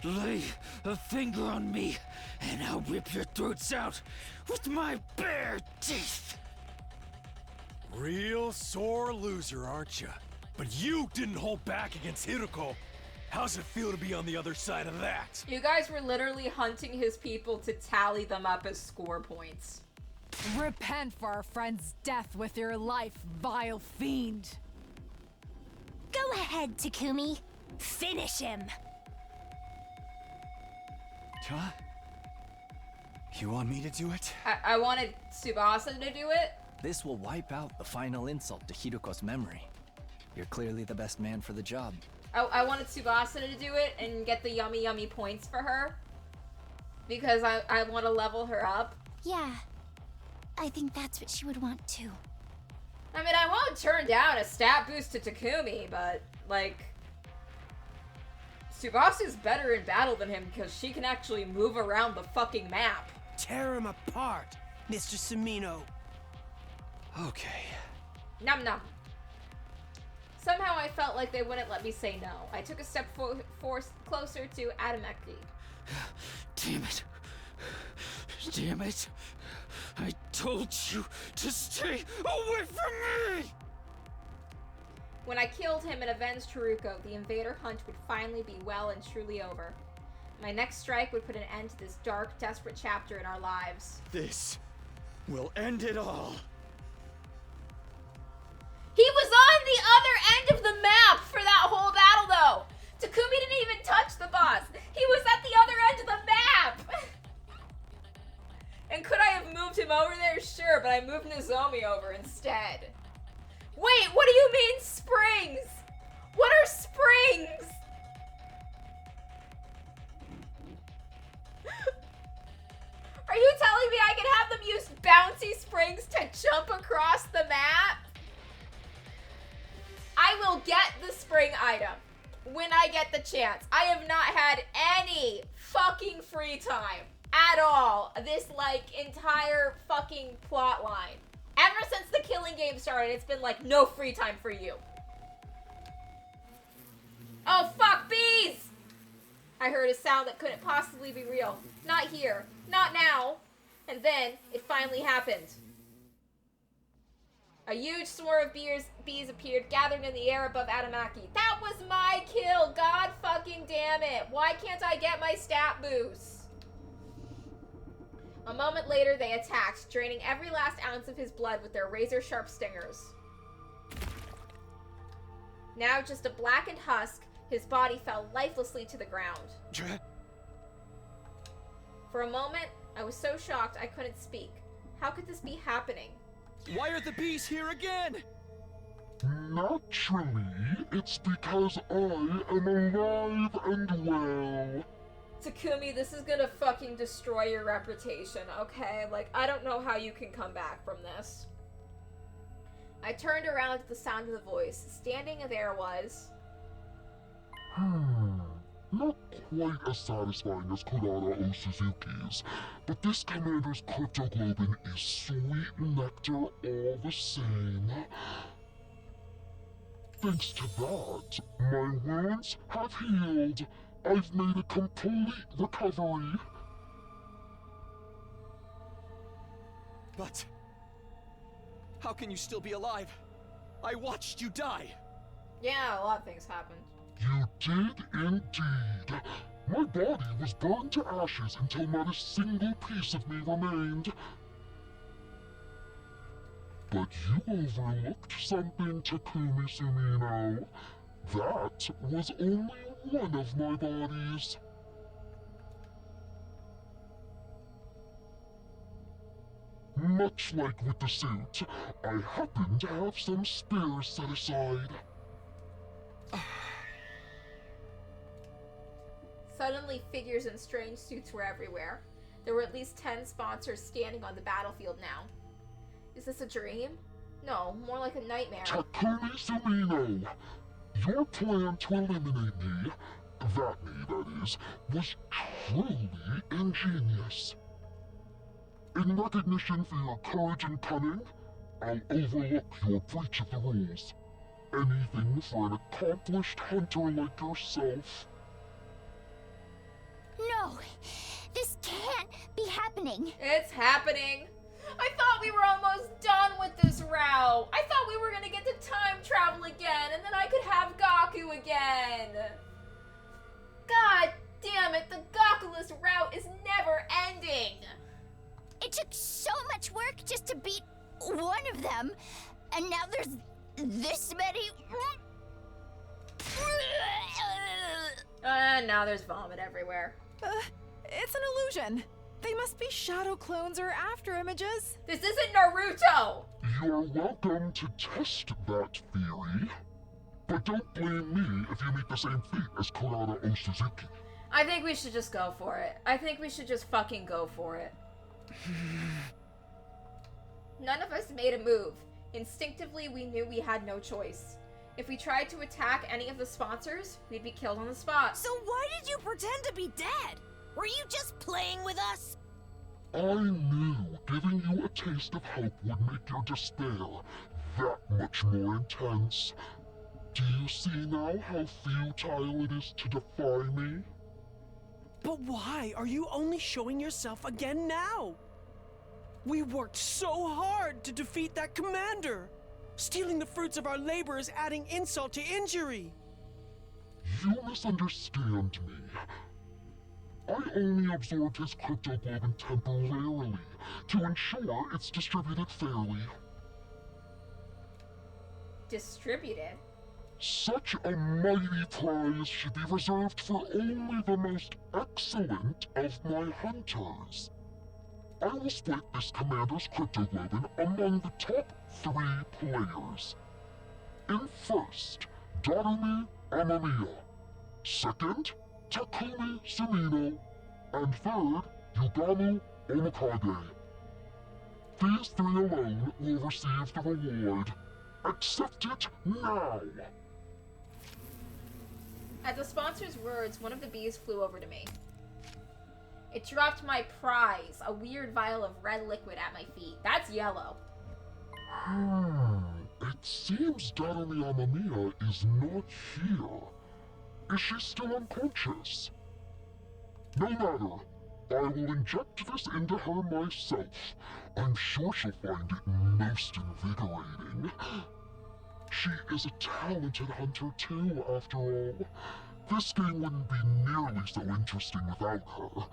Lay a finger on me, and I'll rip your throats out with my bare teeth! Real sore loser, aren't you? But you didn't hold back against Hiroko. How's it feel to be on the other side of that? You guys were literally hunting his people to tally them up as score points. Repent for our friend's death with your life, vile fiend. Go ahead, Takumi. Finish him. Huh? You want me to do it? I wanted Tsubasa to do it. This will wipe out the final insult to Hiruko's memory. You're clearly the best man for the job. I wanted Tsubasa to do it and get the yummy points for her. Because I want to level her up. Yeah, I think that's what she would want too. I mean, I won't turn down a stat boost to Takumi, but, like... Tsubasa's better in battle than him because she can actually move around the fucking map. Tear him apart, Mr. Sumino. Okay. Num num. Somehow I felt like they wouldn't let me say no. I took a step closer to Adameki. Damn it. Damn it. I told you to stay away from me! When I killed him and avenged Haruko, the invader hunt would finally be well and truly over. My next strike would put an end to this dark, desperate chapter in our lives. This will end it all. He was on the other end of the map for that whole battle, though! Takumi didn't even touch the boss! He was at the other end of the map! And could I have moved him over there? Sure, but I moved Nozomi over instead. Wait, what do you mean springs? What are springs? Are you telling me I can have them use bouncy springs to jump across the map? I will get the spring item when I get the chance. I have not had any fucking free time at all this, like, entire fucking plot line. Ever since the killing game started, it's been like, no free time for you. Oh, fuck, bees! I heard a sound that couldn't possibly be real. Not here. Not now. And then, it finally happened. A huge swarm of bees appeared, gathered in the air above Adamaki. That was my kill! God fucking damn it! Why can't I get my stat boost? A moment later, they attacked, draining every last ounce of his blood with their razor-sharp stingers. Now just a blackened husk, his body fell lifelessly to the ground. For a moment, I was so shocked I couldn't speak. How could this be happening? Why are the bees here again? Naturally, it's because I am alive and well. Takumi, this is gonna fucking destroy your reputation, okay? Like, I don't know how you can come back from this. I turned around at the sound of the voice. Standing there was... Not quite as satisfying as Kurara O Suzuki's, but this commander's cryptoglobin is sweet nectar all the same. Thanks to that, my wounds have healed. I've made a complete recovery. But how can you still be alive? I watched you die. Yeah, a lot of things happened. You did indeed. My body was burned to ashes until not a single piece of me remained. But you overlooked something, Takumi Sumino. That was only one of my bodies. Much like with the suit, I happen to have some spares set aside. Suddenly, figures in strange suits were everywhere. There were at least 10 sponsors standing on the battlefield now. Is this a dream? No, more like a nightmare. Takumi Sumino! Your plan to eliminate me, that is, was truly ingenious. In recognition for your courage and cunning, I'll overlook your breach of the rules. Anything for an accomplished hunter like yourself. No, this can't be happening. It's happening. I thought we were almost done with this route. I thought we were gonna get to time travel again, and then I could have Gaku again. God damn it, the Gokkulus route is never ending! It took so much work just to beat one of them, and now there's this many. Now there's vomit everywhere. It's an illusion. They must be shadow clones or after images. This isn't Naruto! You're welcome to test that theory, but don't blame me if you meet the same fate as Kurata Osuzuki. I think we should just go for it. I think we should just fucking go for it. None of us made a move. Instinctively, we knew we had no choice. If we tried to attack any of the sponsors, we'd be killed on the spot. So why did you pretend to be dead? Were you just playing with us? I knew giving you a taste of hope would make your despair that much more intense. Do you see now how futile it is to defy me? But why are you only showing yourself again now? We worked so hard to defeat that commander. Stealing the fruits of our labor is adding insult to injury. You misunderstand me. I only absorbed his cryptoglobin temporarily to ensure it's distributed fairly. Distributed? Such a mighty prize should be reserved for only the most excellent of my hunters. I will split this commander's cryptoglobin among the top 3 players. In first, Darumi Amamiya. Second, Takumi Sumino. And third, Yugamu Omikage. These 3 alone will receive the reward. Accept it now! At the sponsor's words, one of the bees flew over to me. It dropped my prize, a weird vial of red liquid at my feet. That's yellow. It seems Darumi Amamiya is not here. Is she still unconscious? No matter. I will inject this into her myself. I'm sure she'll find it most invigorating. She is a talented hunter too, after all. This game wouldn't be nearly so interesting without her.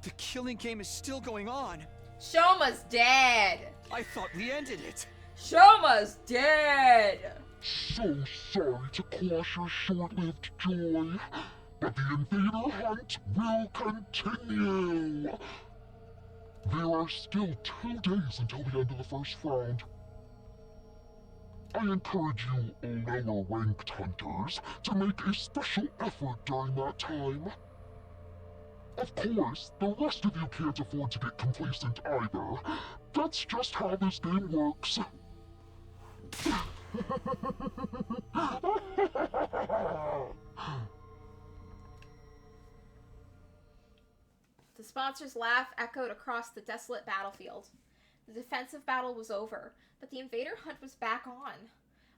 The killing game is still going on. Shoma's dead! I thought we ended it. Shoma's dead! So sorry to quash your short-lived joy, but the invader hunt will continue! There are still 2 days until the end of the first round. I encourage you lower-ranked hunters to make a special effort during that time. Of course, the rest of you can't afford to get complacent either. That's just how this game works. The sponsor's laugh echoed across the desolate battlefield. The defensive battle was over, but the invader hunt was back on.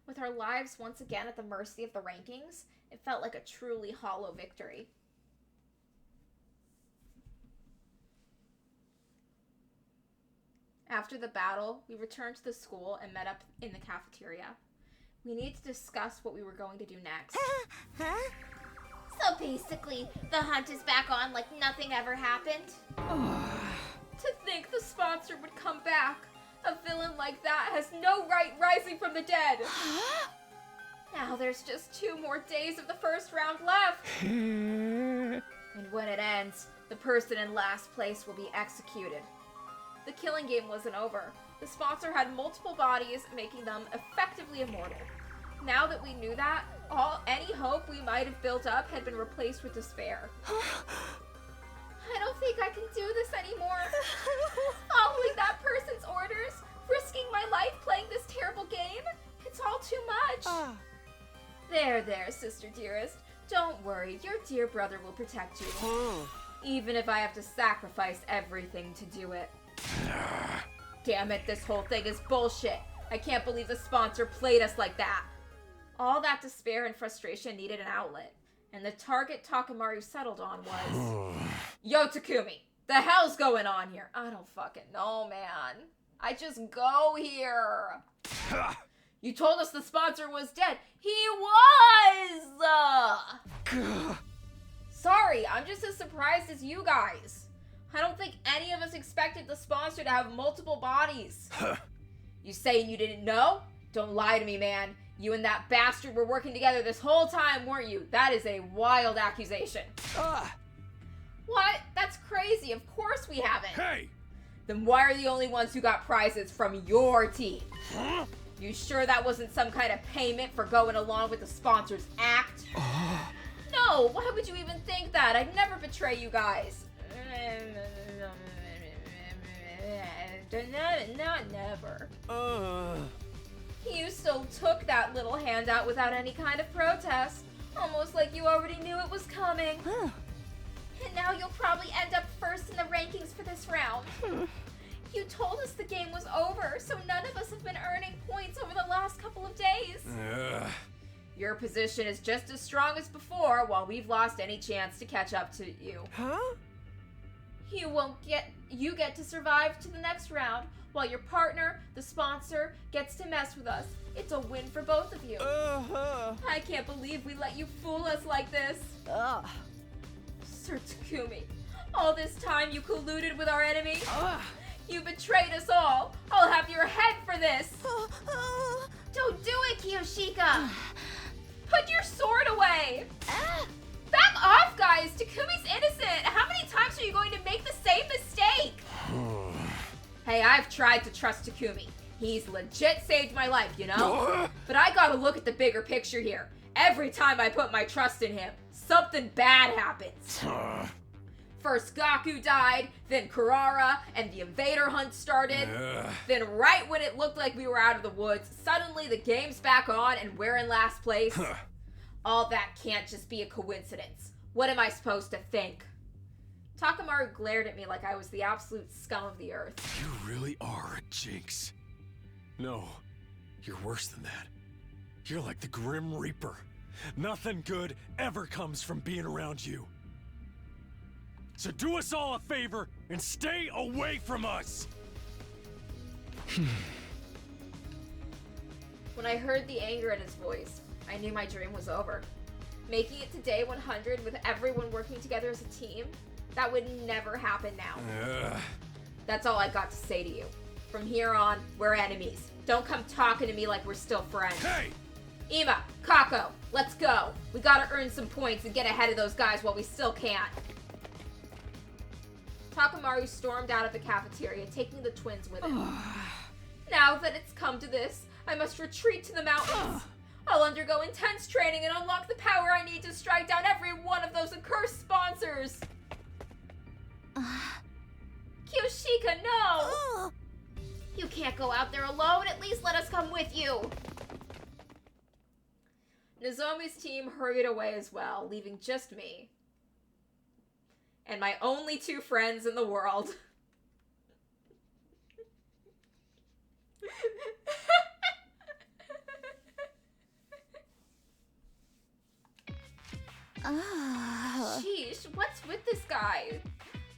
With our lives once again at the mercy of the rankings, it felt like a truly hollow victory. After the battle, we returned to the school and met up in the cafeteria. We needed to discuss what we were going to do next. Huh? So basically, the hunt is back on like nothing ever happened? To think the sponsor would come back. A villain like that has no right rising from the dead. Now there's just 2 more days of the first round left. And when it ends, the person in last place will be executed. The killing game wasn't over. The sponsor had multiple bodies, making them effectively immortal. Now that we knew that, any hope we might have built up had been replaced with despair. I don't think I can do this anymore. Following that person's orders, risking my life playing this terrible game, it's all too much. There, sister dearest. Don't worry, your dear brother will protect you. Even if I have to sacrifice everything to do it. Damn it, this whole thing is bullshit. I can't believe the sponsor played us like that. All that despair and frustration needed an outlet, and the target Takemaru settled on was... Yo, Takumi, the hell's going on here? I don't fucking know, man. I just go here. You told us the sponsor was dead. He was! Sorry, I'm just as surprised as you guys. I don't think any of us expected the sponsor to have multiple bodies. You saying you didn't know? Don't lie to me, man. You and that bastard were working together this whole time, weren't you? That is a wild accusation. What? That's crazy. Of course we haven't. Hey! Then why are the only ones who got prizes from your team? Huh? You sure that wasn't some kind of payment for going along with the sponsor's act? No, why would you even think that? I'd never betray you guys. Never. You still took that little handout without any kind of protest. Almost like you already knew it was coming. And now you'll probably end up first in the rankings for this round. You told us the game was over, so none of us have been earning points over the last couple of days. Your position is just as strong as before, while we've lost any chance to catch up to you. Huh? You get to survive to the next round, while your partner, the sponsor, gets to mess with us. It's a win for both of you. I can't believe we let you fool us like this. Sir Takumi, all this time you colluded with our enemy? You betrayed us all. I'll have your head for this. Don't do it, Kiyoshika. Put your sword away. Back off, guys. Takumi's innocent. How many times are you going to make the same mistake? Hey, I've tried to trust Takumi. He's legit saved my life, you know? But I gotta look at the bigger picture here. Every time I put my trust in him, something bad happens. First Gaku died, then Kurara, and the invader hunt started. Then right when it looked like we were out of the woods, suddenly the game's back on and we're in last place. All that can't just be a coincidence. What am I supposed to think? Takamaru glared at me like I was the absolute scum of the earth. You really are a jinx. No, you're worse than that. You're like the Grim Reaper. Nothing good ever comes from being around you. So do us all a favor and stay away from us! When I heard the anger in his voice, I knew my dream was over. Making it to day 100 with everyone working together as a team, that would never happen now. That's all I got to say to you. From here on, we're enemies. Don't come talking to me like we're still friends. Hey! Ima, Kako, let's go. We gotta earn some points and get ahead of those guys while we still can. Takamaru stormed out of the cafeteria, taking the twins with him. Now that it's come to this, I must retreat to the mountains. I'll undergo intense training and unlock the power I need to strike down every one of those accursed sponsors. Kiyoshika, no! You can't go out there alone. At least let us come with you. Nozomi's team hurried away as well, leaving just me. And my only two friends in the world. Sheesh, what's with this guy?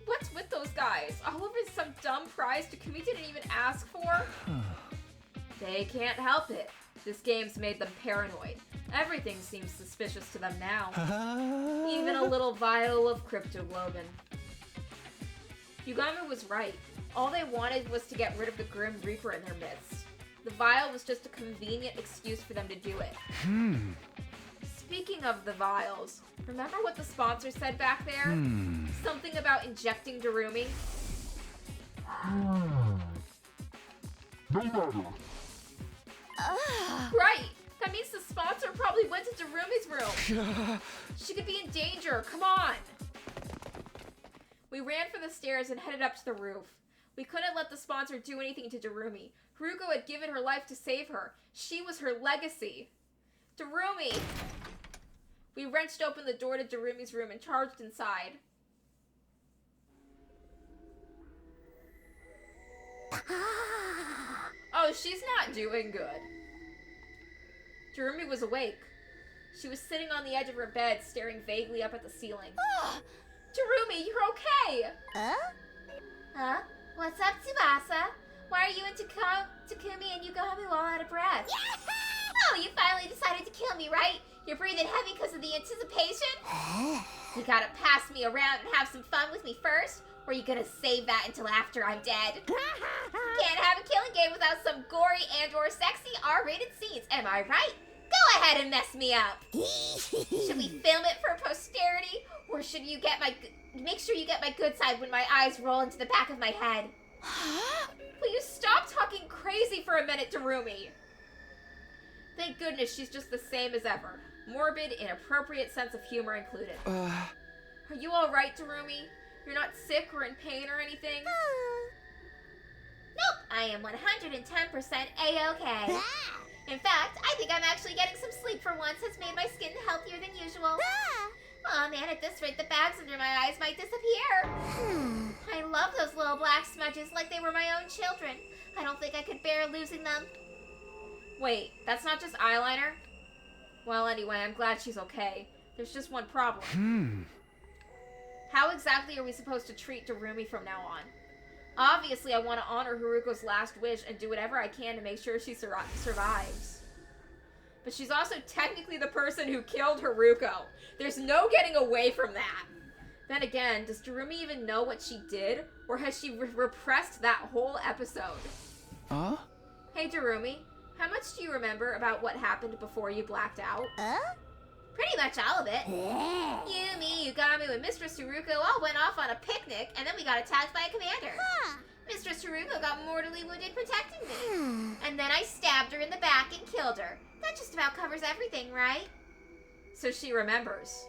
What's with those guys? All over some dumb prize Takumi didn't even ask for? They can't help it. This game's made them paranoid. Everything seems suspicious to them now. Even a little vial of cryptoglobin. Yugami was right. All they wanted was to get rid of the Grim Reaper in their midst. The vial was just a convenient excuse for them to do it. Speaking of the vials, remember what the sponsor said back there? Something about injecting Darumi? No matter. Right! That means the sponsor probably went to Darumi's room. She could be in danger. Come on! We ran for the stairs and headed up to the roof. We couldn't let the sponsor do anything to Darumi. Haruko had given her life to save her. She was her legacy. Darumi! We wrenched open the door to Darumi's room and charged inside. Oh, she's not doing good. Darumi was awake. She was sitting on the edge of her bed, staring vaguely up at the ceiling. Darumi, you're okay! Huh? What's up, Tsubasa? Why are you and Takumi and Yugami all out of breath? Oh, you finally decided to kill me, right? You're breathing heavy because of the anticipation? You gotta pass me around and have some fun with me first? Or are you gonna save that until after I'm dead? Can't have a killing game without some gory and/or sexy R-rated scenes, am I right? Go ahead and mess me up. Should we film it for posterity? Or should you make sure you get my good side when my eyes roll into the back of my head? Will you stop talking crazy for a minute, Darumi? Thank goodness she's just the same as ever. Morbid, inappropriate sense of humor included. Are you alright, Darumi? You're not sick or in pain or anything? Nope, I am 110% A-okay. In fact, I think I'm actually getting some sleep for once. Has made my skin healthier than usual. Aw man, at this rate the bags under my eyes might disappear. I love those little black smudges like they were my own children. I don't think I could bear losing them. Wait, that's not just eyeliner? Well, anyway, I'm glad she's okay. There's just one problem. How exactly are we supposed to treat Darumi from now on? Obviously, I want to honor Haruko's last wish and do whatever I can to make sure she survives. But she's also technically the person who killed Haruko. There's no getting away from that. Then again, does Darumi even know what she did? Or has she repressed that whole episode? Hey Darumi, how much do you remember about what happened before you blacked out? Pretty much all of it. You, me, Yugami, and Mistress Haruko all went off on a picnic, and then we got attacked by a commander. Mistress Haruko got mortally wounded protecting me. And then I stabbed her in the back and killed her. That just about covers everything, right? So she remembers.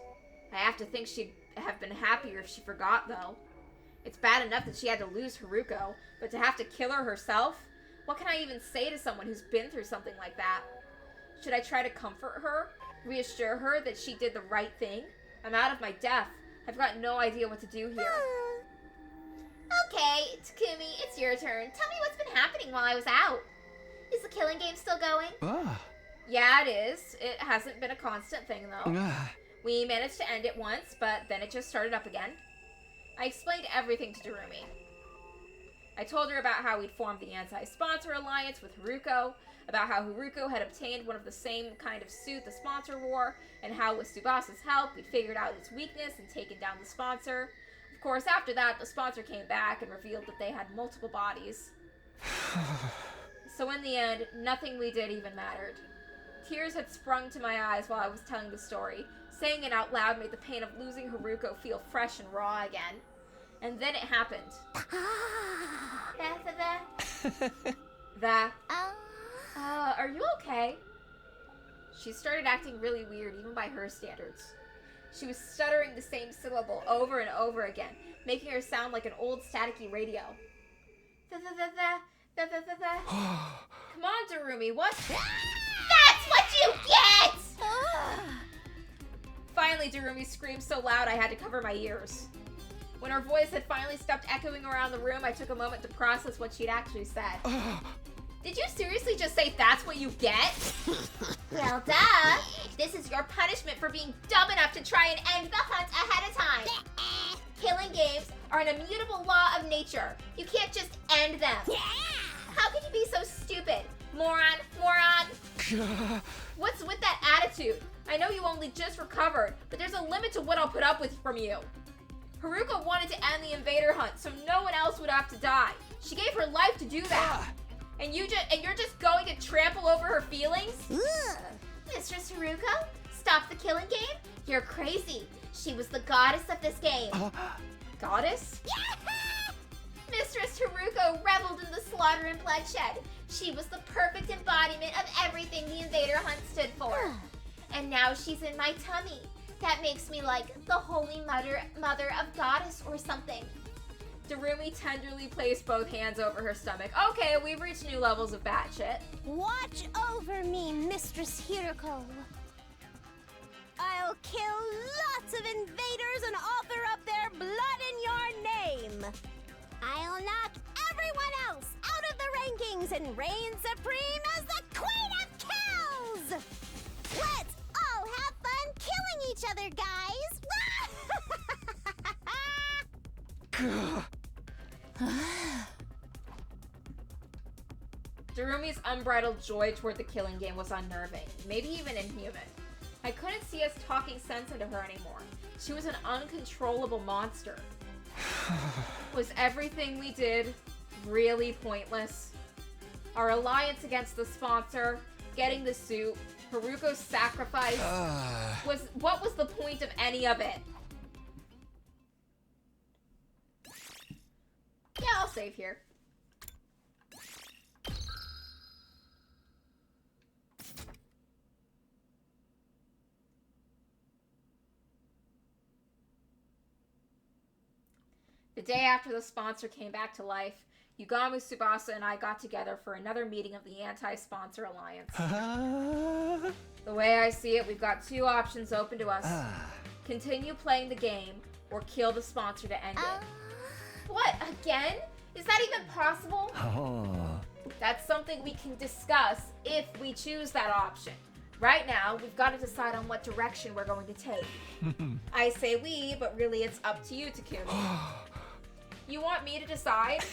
I have to think she'd have been happier if she forgot, though. It's bad enough that she had to lose Haruko, but to have to kill her herself? What can I even say to someone who's been through something like that? Should I try to comfort her? Reassure her that she did the right thing? I'm out of my depth. I've got no idea what to do here. Okay, Takumi, it's your turn. Tell me what's been happening while I was out. Is the killing game still going? Yeah, it is. It hasn't been a constant thing, though. We managed to end it once, but then it just started up again. I explained everything to Darumi. I told her about how we'd formed the anti-sponsor alliance with Haruko, about how Haruko had obtained one of the same kind of suit the sponsor wore, and how with Tsubasa's help we'd figured out its weakness and taken down the sponsor. Of course, after that, the sponsor came back and revealed that they had multiple bodies. So in the end, nothing we did even mattered. Tears had sprung to my eyes while I was telling the story. Saying it out loud made the pain of losing Haruko feel fresh and raw again. And then it happened. Are you okay? She started acting really weird, even by her standards. She was stuttering the same syllable over and over again, making her sound like an old staticky radio. Come on, Darumi, what? That's what you get! Finally, Darumi screamed so loud I had to cover my ears. When her voice had finally stopped echoing around the room, I took a moment to process what she'd actually said. Did you seriously just say that's what you get? Well, duh. This is your punishment for being dumb enough to try and end the hunt ahead of time. Killing games are an immutable law of nature. You can't just end them. How could you be so stupid? Moron, moron. What's with that attitude? I know you only just recovered, but there's a limit to what I'll put up with from you. Haruko wanted to end the invader hunt so no one else would have to die. She gave her life to do that. And you're just going to trample over her feelings? Mistress Haruko, stop the killing game? You're crazy. She was the goddess of this game. Goddess? Mistress Haruko reveled in the slaughter and bloodshed. She was the perfect embodiment of everything the invader hunt stood for. And now she's in my tummy. That makes me like the holy mother of goddess or something. Darumi tenderly placed both hands over her stomach. Okay, we've reached new levels of batshit. Watch over me, Mistress Haruko. I'll kill lots of invaders and author up their blood in your name. I'll knock everyone else out of the rankings and reign supreme as the Queen of Kills! Let's all have fun killing each other, guys! Darumi's unbridled joy toward the killing game was unnerving, maybe even inhuman. I couldn't see us talking sense into her anymore. She was an uncontrollable monster. Was everything we did really pointless? Our alliance against the sponsor, getting the suit, Haruko's sacrifice, what was the point of any of it? Yeah, I'll save here. The day after the sponsor came back to life, Yugamu, Tsubasa, and I got together for another meeting of the Anti-Sponsor Alliance. The way I see it, we've got two options open to us. Continue playing the game, or kill the sponsor to end it. What, again? Is that even possible? That's something we can discuss if we choose that option. Right now, we've got to decide on what direction we're going to take. I say we, but really it's up to you, Takumi. You want me to decide?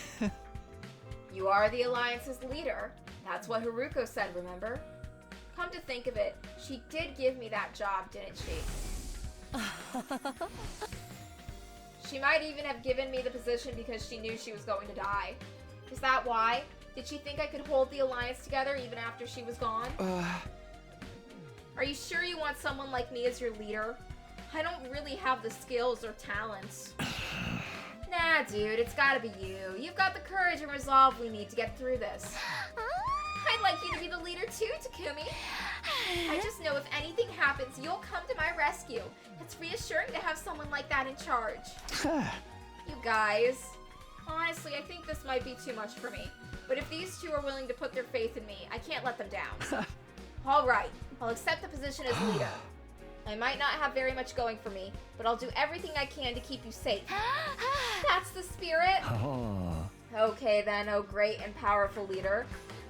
You are the Alliance's leader. That's what Haruko said, remember? Come to think of it, she did give me that job, didn't she? She might even have given me the position because she knew she was going to die. Is that why? Did she think I could hold the Alliance together even after she was gone? Are you sure you want someone like me as your leader? I don't really have the skills or talents. Nah, dude, it's gotta be you. You've got the courage and resolve we need to get through this. I'd like you to be the leader too, Takumi. I just know if anything happens, you'll come to my rescue. It's reassuring to have someone like that in charge. You guys. Honestly, I think this might be too much for me. But if these two are willing to put their faith in me, I can't let them down. Alright, I'll accept the position as leader. I might not have very much going for me, but I'll do everything I can to keep you safe. That's the spirit. Okay then, oh great and powerful leader.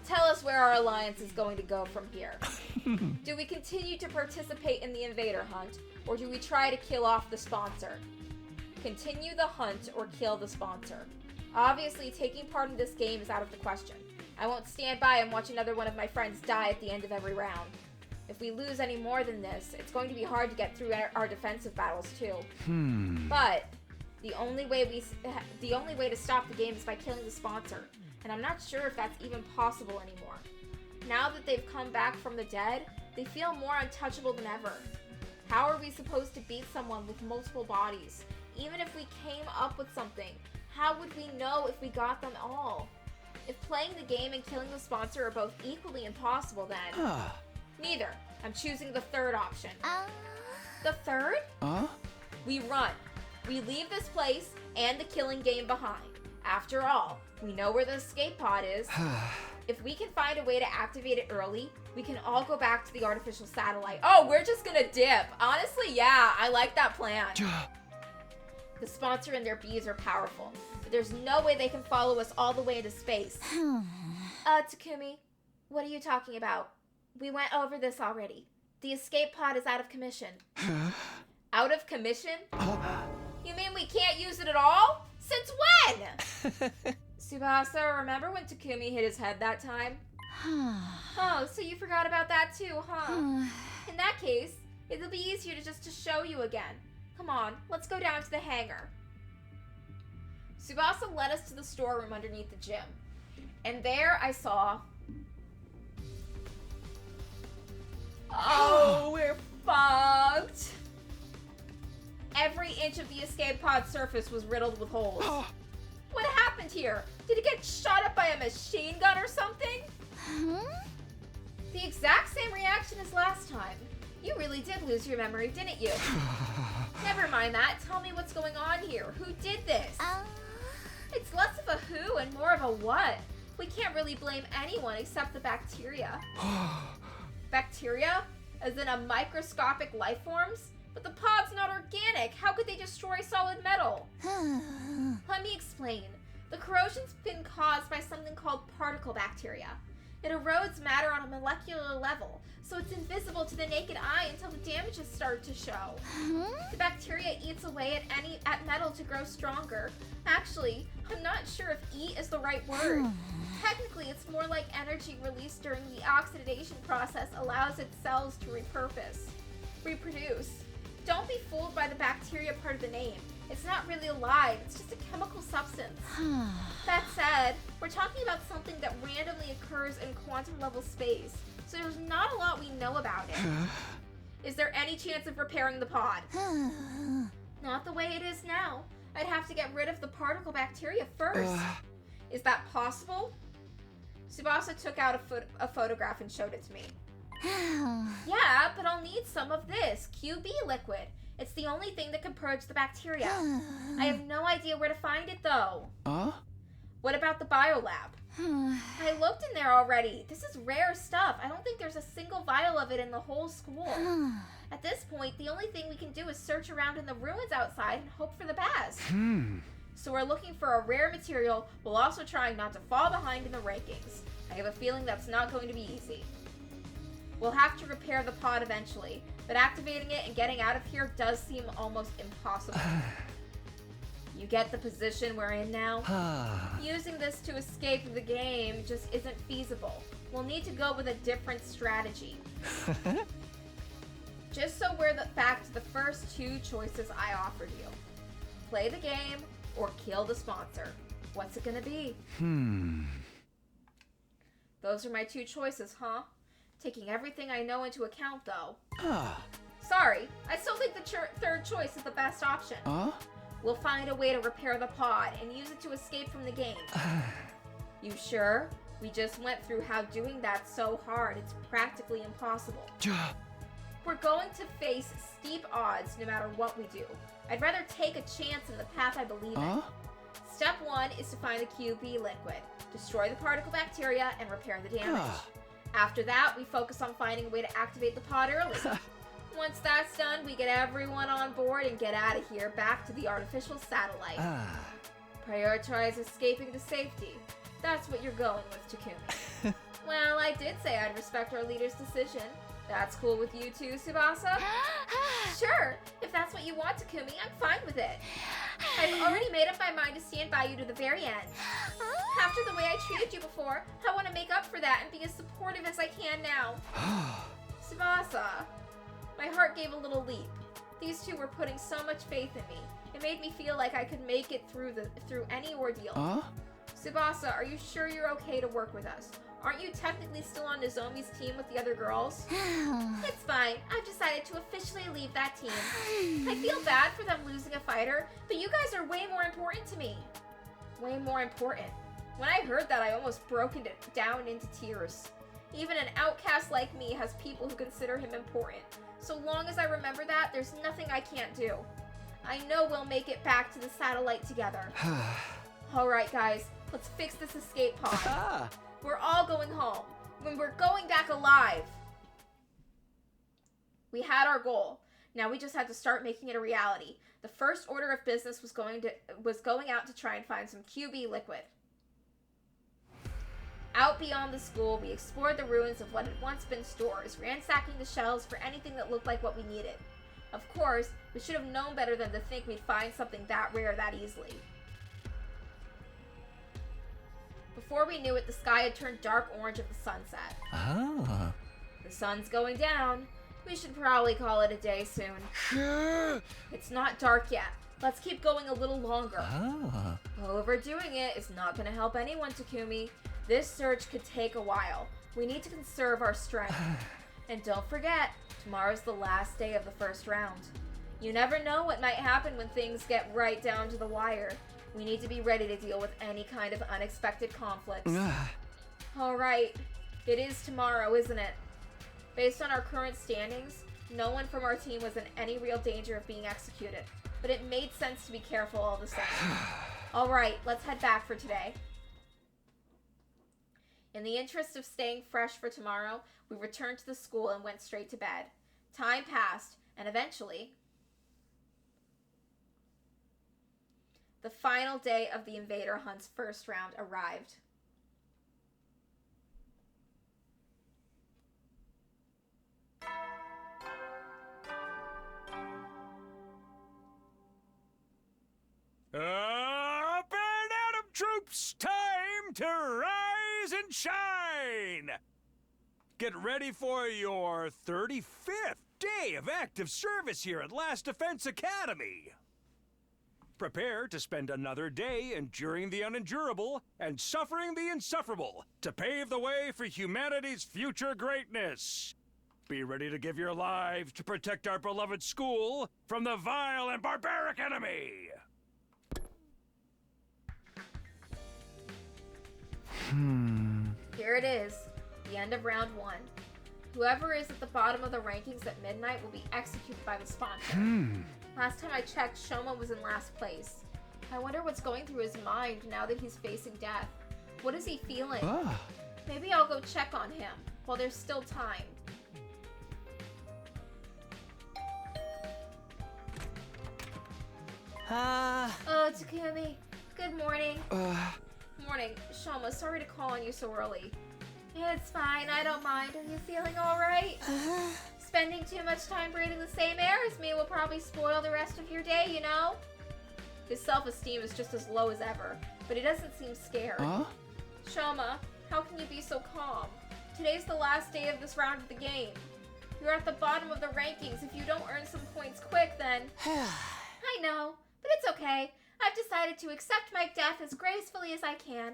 Tell us where our alliance is going to go from here. Do we continue to participate in the invader hunt, or do we try to kill off the sponsor? Continue the hunt or kill the sponsor. Obviously, taking part in this game is out of the question. I won't stand by and watch another one of my friends die at the end of every round. If we lose any more than this, it's going to be hard to get through our defensive battles too. But the only way to stop the game is by killing the sponsor, and I'm not sure if that's even possible anymore. Now that they've come back from the dead, they feel more untouchable than ever. How are we supposed to beat someone with multiple bodies? Even if we came up with something, how would we know if we got them all? If playing the game and killing the sponsor are both equally impossible, then... Neither. I'm choosing the third option. The third? We run. We leave this place and the killing game behind. After all, we know where the escape pod is. If we can find a way to activate it early, we can all go back to the artificial satellite. Oh, we're just gonna dip. Honestly, yeah, I like that plan. The sponsor and their bees are powerful, but there's no way they can follow us all the way into space. Takumi, what are you talking about? We went over this already. The escape pod is out of commission. Out of commission? You mean we can't use it at all? Since when? Tsubasa, remember when Takumi hit his head that time? Oh, so you forgot about that too, huh? In that case, it'll be easier to show you again. Come on, let's go down to the hangar. Tsubasa led us to the storeroom underneath the gym. And there I saw... Oh, we're fucked. Every inch of the escape pod surface was riddled with holes. What happened here? Did it get shot up by a machine gun or something? The exact same reaction as last time. You really did lose your memory, didn't you? Never mind that. Tell me what's going on here. Who did this? It's less of a who and more of a what. We can't really blame anyone except the bacteria. Bacteria? As in a microscopic life forms? But the pod's not organic. How could they destroy solid metal? Let me explain. The corrosion's been caused by something called particle bacteria. It erodes matter on a molecular level, so it's invisible to the naked eye until the damages start to show. The bacteria eats away at metal to grow stronger. Actually, I'm not sure if eat is the right word. Technically, it's more like energy released during the oxidation process allows its cells to repurpose. reproduce. Don't be fooled by the bacteria part of the name. It's not really alive, it's just a chemical substance. That said, we're talking about something that randomly occurs in quantum level space, so there's not a lot we know about it. Is there any chance of repairing the pod? Not the way it is now. I'd have to get rid of the particle bacteria first. Is that possible? Tsubasa took out a photograph and showed it to me. Yeah, but I'll need some of this QB liquid. It's the only thing that can purge the bacteria. I have no idea where to find it, though. What about the biolab? I looked in there already. This is rare stuff. I don't think there's a single vial of it in the whole school. At this point, the only thing we can do is search around in the ruins outside and hope for the best. So we're looking for a rare material while also trying not to fall behind in the rankings. I have a feeling that's not going to be easy. We'll have to repair the pod eventually, but activating it and getting out of here does seem almost impossible. You get the position we're in now? Using this to escape the game just isn't feasible. We'll need to go with a different strategy. Just so we're back to the first two choices I offered you. Play the game or kill the sponsor. What's it gonna be? Those are my two choices, huh? Taking everything I know into account, though. Sorry, I still think the third choice is the best option. We'll find a way to repair the pod and use it to escape from the game. You sure? We just went through how doing that's so hard, it's practically impossible. We're going to face steep odds no matter what we do. I'd rather take a chance in the path I believe in. Step 1 is to find the QB liquid, destroy the particle bacteria, and repair the damage. After that, we focus on finding a way to activate the pod early. Once that's done, we get everyone on board and get out of here back to the artificial satellite. Prioritize escaping to safety. That's what you're going with, Takumi. Well, I did say I'd respect our leader's decision. That's cool with you too, Tsubasa? Sure, if that's what you want, Takumi, I'm fine with it. I've already made up my mind to stand by you to the very end. After the way I treated you before, I want to make up for that and be as supportive as I can now. Tsubasa. My heart gave a little leap. These two were putting so much faith in me. It made me feel like I could make it through any ordeal. Tsubasa, are you sure you're okay to work with us? Aren't you technically still on Nozomi's team with the other girls? It's fine. I've decided to officially leave that team. I feel bad for them losing a fighter, but you guys are way more important to me. Way more important. When I heard that, I almost broke down into tears. Even an outcast like me has people who consider him important. So long as I remember that, there's nothing I can't do. I know we'll make it back to the satellite together. Alright guys, let's fix this escape pod. We're all going home. When we're going back alive. We had our goal. Now we just had to start making it a reality. The first order of business was going out to try and find some QB liquid. Out beyond the school, we explored the ruins of what had once been stores, ransacking the shelves for anything that looked like what we needed. Of course, we should have known better than to think we'd find something that rare that easily. Before we knew it, the sky had turned dark orange at the sunset. The sun's going down. We should probably call it a day soon. It's not dark yet. Let's keep going a little longer. Overdoing it is not going to help anyone, Takumi. This search could take a while. We need to conserve our strength. And don't forget, tomorrow's the last day of the first round. You never know what might happen when things get right down to the wire. We need to be ready to deal with any kind of unexpected conflicts. Alright, it is tomorrow, isn't it? Based on our current standings, no one from our team was in any real danger of being executed, but it made sense to be careful all the same. Alright, let's head back for today. In the interest of staying fresh for tomorrow, we returned to the school and went straight to bed. Time passed, and eventually, the final day of the Invader Hunt's first round arrived. Up and out of troops, time to rise and shine! Get ready for your 35th day of active service here at Last Defense Academy. Prepare to spend another day enduring the unendurable and suffering the insufferable to pave the way for humanity's future greatness. Be ready to give your lives to protect our beloved school from the vile and barbaric enemy. Here it is, the end of round 1. Whoever is at the bottom of the rankings at midnight will be executed by the sponsor. Last time I checked, Shoma was in last place. I wonder what's going through his mind now that he's facing death. What is he feeling? Maybe I'll go check on him while there's still time. Oh, Takumi. Good morning. Morning. Shoma, sorry to call on you so early. It's fine, I don't mind. Are you feeling alright? Spending too much time breathing the same air as me will probably spoil the rest of your day, you know? His self-esteem is just as low as ever, but he doesn't seem scared. Shoma, how can you be so calm? Today's the last day of this round of the game. You're at the bottom of the rankings. If you don't earn some points quick, then... I know, but it's okay. I've decided to accept my death as gracefully as I can.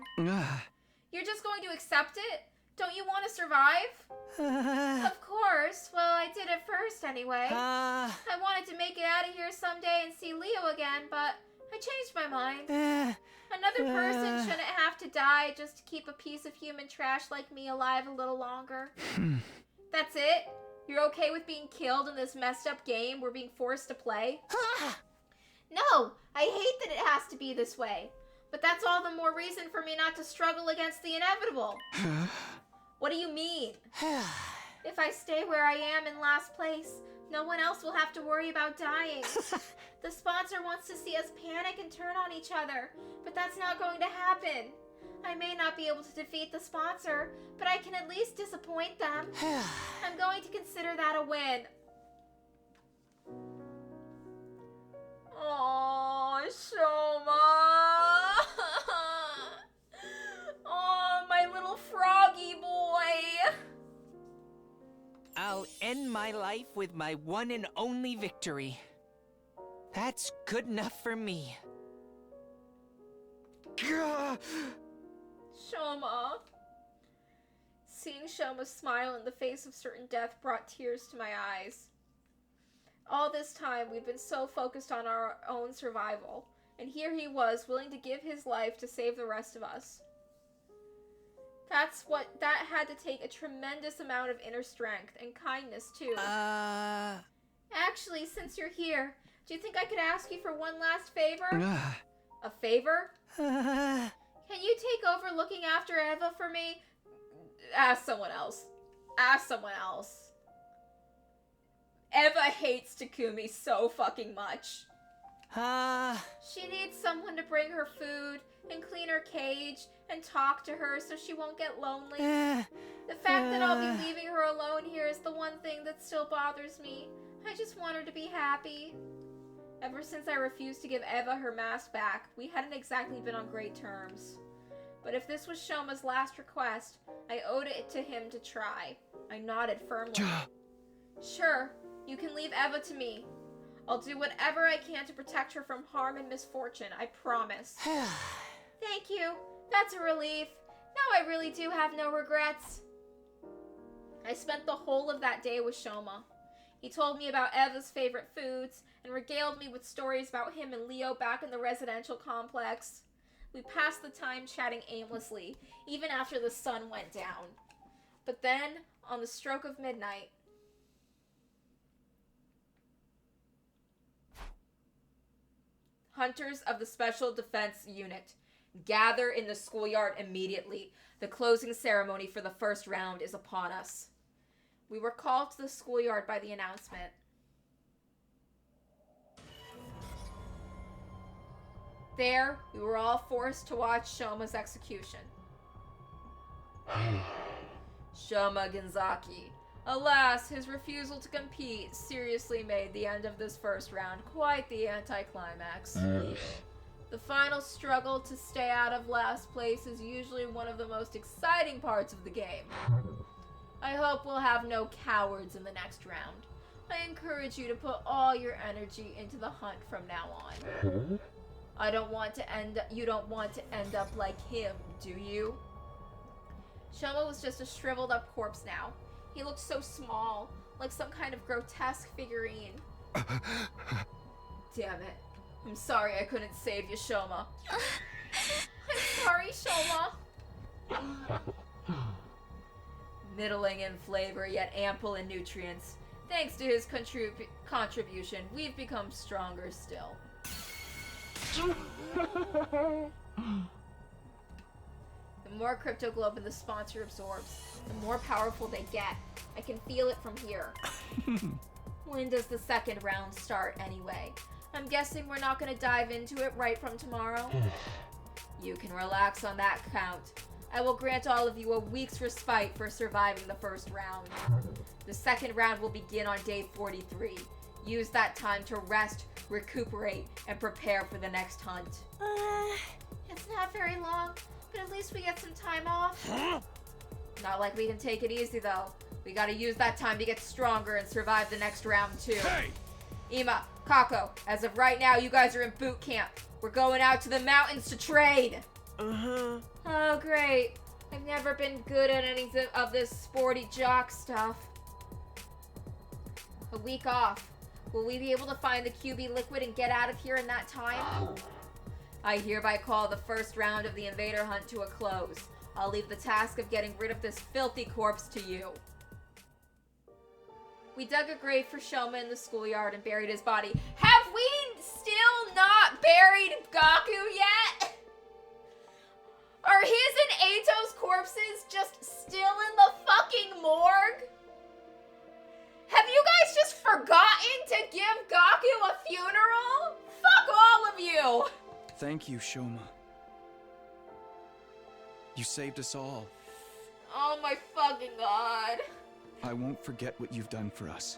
You're just going to accept it? Don't you want to survive? Of course. Well, I did it first anyway. I wanted to make it out of here someday and see Leo again, but I changed my mind. Another person shouldn't have to die just to keep a piece of human trash like me alive a little longer. That's it? You're okay with being killed in this messed up game we're being forced to play? No, I hate that it has to be this way. But that's all the more reason for me not to struggle against the inevitable. What do you mean? If I stay where I am in last place, no one else will have to worry about dying. The sponsor wants to see us panic and turn on each other, but that's not going to happen. I may not be able to defeat the sponsor, but I can at least disappoint them. I'm going to consider that a win. Oh, Shoma. Oh, my little froggy boy. I'll end my life with my one and only victory. That's good enough for me. Shoma. Seeing Shoma smile in the face of certain death brought tears to my eyes. All this time, we've been so focused on our own survival, and here he was, willing to give his life to save the rest of us. That had to take a tremendous amount of inner strength, and kindness, too. Actually, since you're here, do you think I could ask you for one last favor? A favor? Can you take over looking after Eva for me? Ask someone else. Ask someone else. Eva hates Takumi so fucking much. She needs someone to bring her food and clean her cage and talk to her so she won't get lonely. The fact that I'll be leaving her alone here is the one thing that still bothers me. I just want her to be happy. Ever since I refused to give Eva her mask back, we hadn't exactly been on great terms. But if this was Shoma's last request, I owed it to him to try. I nodded firmly. Sure. You can leave Eva to me. I'll do whatever I can to protect her from harm and misfortune, I promise. Thank you. That's a relief. Now I really do have no regrets. I spent the whole of that day with Shoma. He told me about Eva's favorite foods and regaled me with stories about him and Leo back in the residential complex. We passed the time chatting aimlessly, even after the sun went down. But then, on the stroke of midnight, Hunters of the Special Defense Unit, gather in the schoolyard immediately. The closing ceremony for the first round is upon us. We were called to the schoolyard by the announcement. There, we were all forced to watch Shoma's execution. Shoma Genzaki. Alas, his refusal to compete seriously made the end of this first round quite the anticlimax. The final struggle to stay out of last place is usually one of the most exciting parts of the game. I hope we'll have no cowards in the next round. I encourage you to put all your energy into the hunt from now on. Huh? You don't want to end up like him, do you? Shoma was just a shriveled up corpse now. He looked so small, like some kind of grotesque figurine. Damn it. I'm sorry I couldn't save you, Shoma. I'm sorry, Shoma. Middling in flavor, yet ample in nutrients. Thanks to his contribution, we've become stronger still. The more cryptoglobin the sponsor absorbs, the more powerful they get. I can feel it from here. When does the second round start anyway? I'm guessing we're not going to dive into it right from tomorrow? You can relax on that count. I will grant all of you a week's respite for surviving the first round. The second round will begin on day 43. Use that time to rest, recuperate, and prepare for the next hunt. It's not very long, but at least we get some time off. Not like we can take it easy, though. We gotta use that time to get stronger and survive the next round, too. Hey! Ima, Kako, as of right now, you guys are in boot camp. We're going out to the mountains to trade. Uh-huh. Oh, great. I've never been good at any of this sporty jock stuff. A week off. Will we be able to find the QB liquid and get out of here in that time? I hereby call the first round of the invader hunt to a close. I'll leave the task of getting rid of this filthy corpse to you. We dug a grave for Shoma in the schoolyard and buried his body. Have we still not buried Gaku yet? Are his and Eito's corpses just still in the fucking morgue? Have you guys just forgotten to give Gaku a funeral? Fuck all of you! Thank you, Shoma. You saved us all. Oh my fucking god. I won't forget what you've done for us.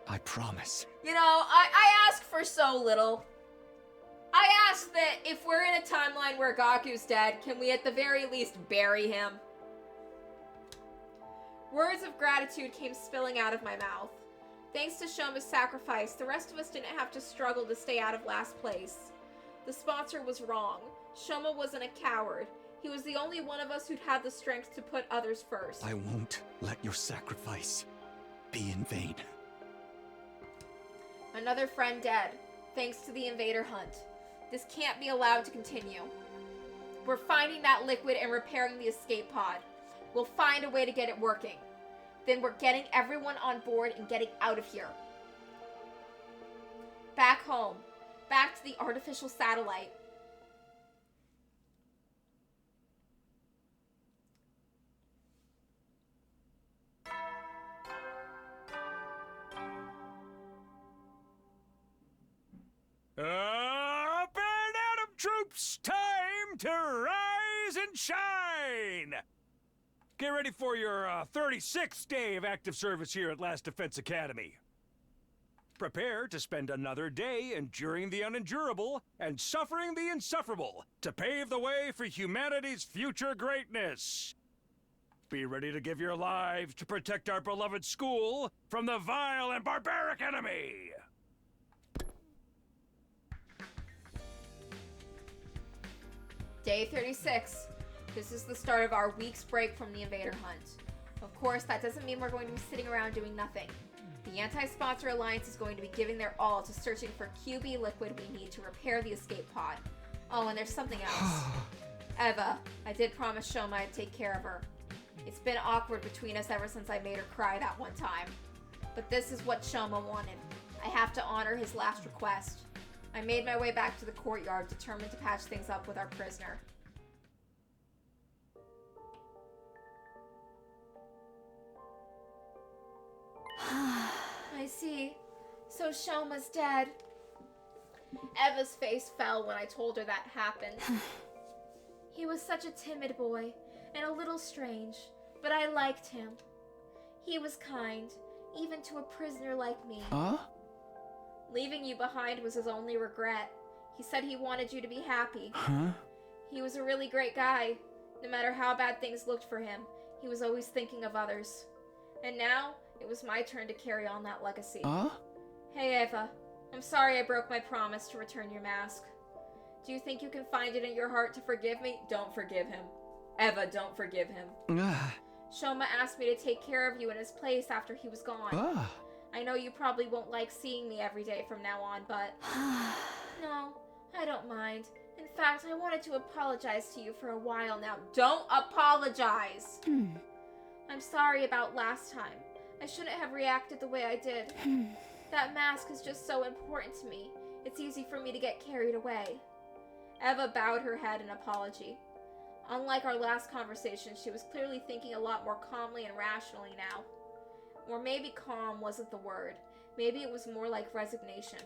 I promise. You know, I ask for so little. I ask that if we're in a timeline where Gaku's dead, can we at the very least bury him? Words of gratitude came spilling out of my mouth. Thanks to Shoma's sacrifice, the rest of us didn't have to struggle to stay out of last place. The sponsor was wrong. Shoma wasn't a coward. He was the only one of us who'd had the strength to put others first. I won't let your sacrifice be in vain. Another friend dead, thanks to the invader hunt. This can't be allowed to continue. We're finding that liquid and repairing the escape pod. We'll find a way to get it working. Then we're getting everyone on board and getting out of here. Back home. Back to the artificial satellite. Up and Atom troops, time to rise and shine! Get ready for your 36th day of active service here at Last Defense Academy. Prepare to spend another day enduring the unendurable and suffering the insufferable to pave the way for humanity's future greatness. Be ready to give your lives to protect our beloved school from the vile and barbaric enemy. Day 36. This is the start of our week's break from the invader hunt. Of course, that doesn't mean we're going to be sitting around doing nothing. The Anti-Sponsor Alliance is going to be giving their all to searching for QB liquid we need to repair the escape pod. Oh, and there's something else. Eva, I did promise Shoma I'd take care of her. It's been awkward between us ever since I made her cry that one time. But this is what Shoma wanted. I have to honor his last request. I made my way back to the courtyard, determined to patch things up with our prisoner. I see. So Shoma's dead. Eva's face fell when I told her that happened. He was such a timid boy, and a little strange, but I liked him. He was kind, even to a prisoner like me. Huh? Leaving you behind was his only regret. He said he wanted you to be happy. Huh? He was a really great guy. No matter how bad things looked for him, He was always thinking of others. And now, it was my turn to carry on that legacy. Hey, Eva. I'm sorry I broke my promise to return your mask. Do you think you can find it in your heart to forgive me? Don't forgive him. Eva, don't forgive him. Shoma asked me to take care of you in his place after he was gone. I know you probably won't like seeing me every day from now on, but... No, I don't mind. In fact, I wanted to apologize to you for a while now. Don't apologize! I'm sorry about last time. I shouldn't have reacted the way I did. That mask is just so important to me. It's easy for me to get carried away. Eva bowed her head in apology. Unlike our last conversation, she was clearly thinking a lot more calmly and rationally now. Or maybe calm wasn't the word. Maybe it was more like resignation.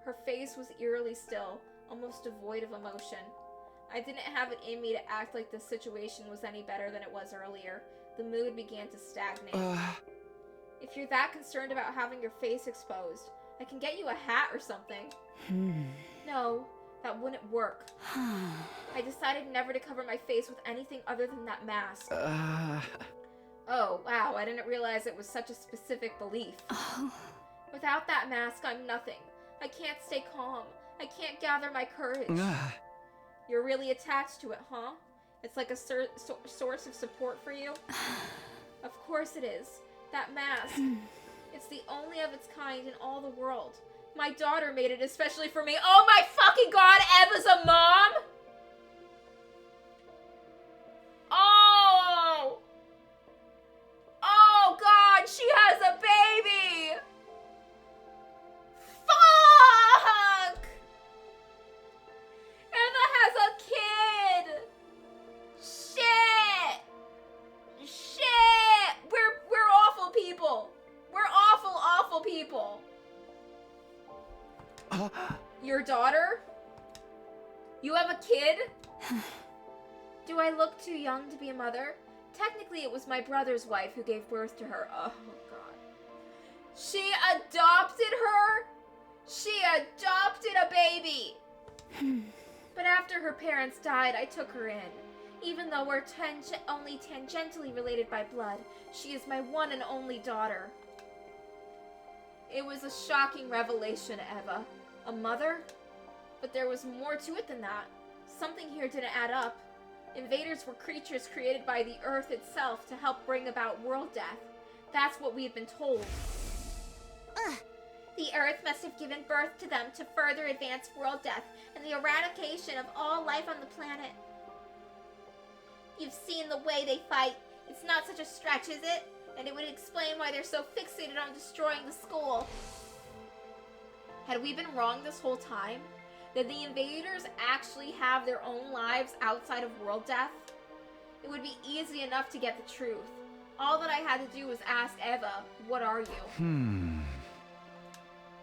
Her face was eerily still, almost devoid of emotion. I didn't have it in me to act like this situation was any better than it was earlier. The mood began to stagnate. If you're that concerned about having your face exposed, I can get you a hat or something. No, that wouldn't work. I decided never to cover my face with anything other than that mask. Oh, wow, I didn't realize it was such a specific belief. Without that mask, I'm nothing. I can't stay calm. I can't gather my courage. You're really attached to it, huh? It's like a source of support for you? Of course it is. That mask. It's the only of its kind in all the world. My daughter made it especially for me. Oh my fucking god, Eva's a mom? Oh! Oh god, she has a baby! Fuck! Eva has a kid! Shit! Shit! We're awful people. We're awful people. Your daughter? You have a kid? Do I look too young to be a mother? Technically, it was my brother's wife who gave birth to her. Oh, God. She adopted her? She adopted a baby! But after her parents died, I took her in. Even though we're only tangentially related by blood, she is my one and only daughter. It was a shocking revelation, Eva. A mother? But there was more to it than that. Something here didn't add up. Invaders were creatures created by the Earth itself to help bring about world death. That's what we had been told. The Earth must have given birth to them to further advance world death and the eradication of all life on the planet. You've seen the way they fight. It's not such a stretch, is it? And it would explain why they're so fixated on destroying the school. Had we been wrong this whole time? Did the invaders actually have their own lives outside of world death? It would be easy enough to get the truth. All that I had to do was ask Eva, what are you?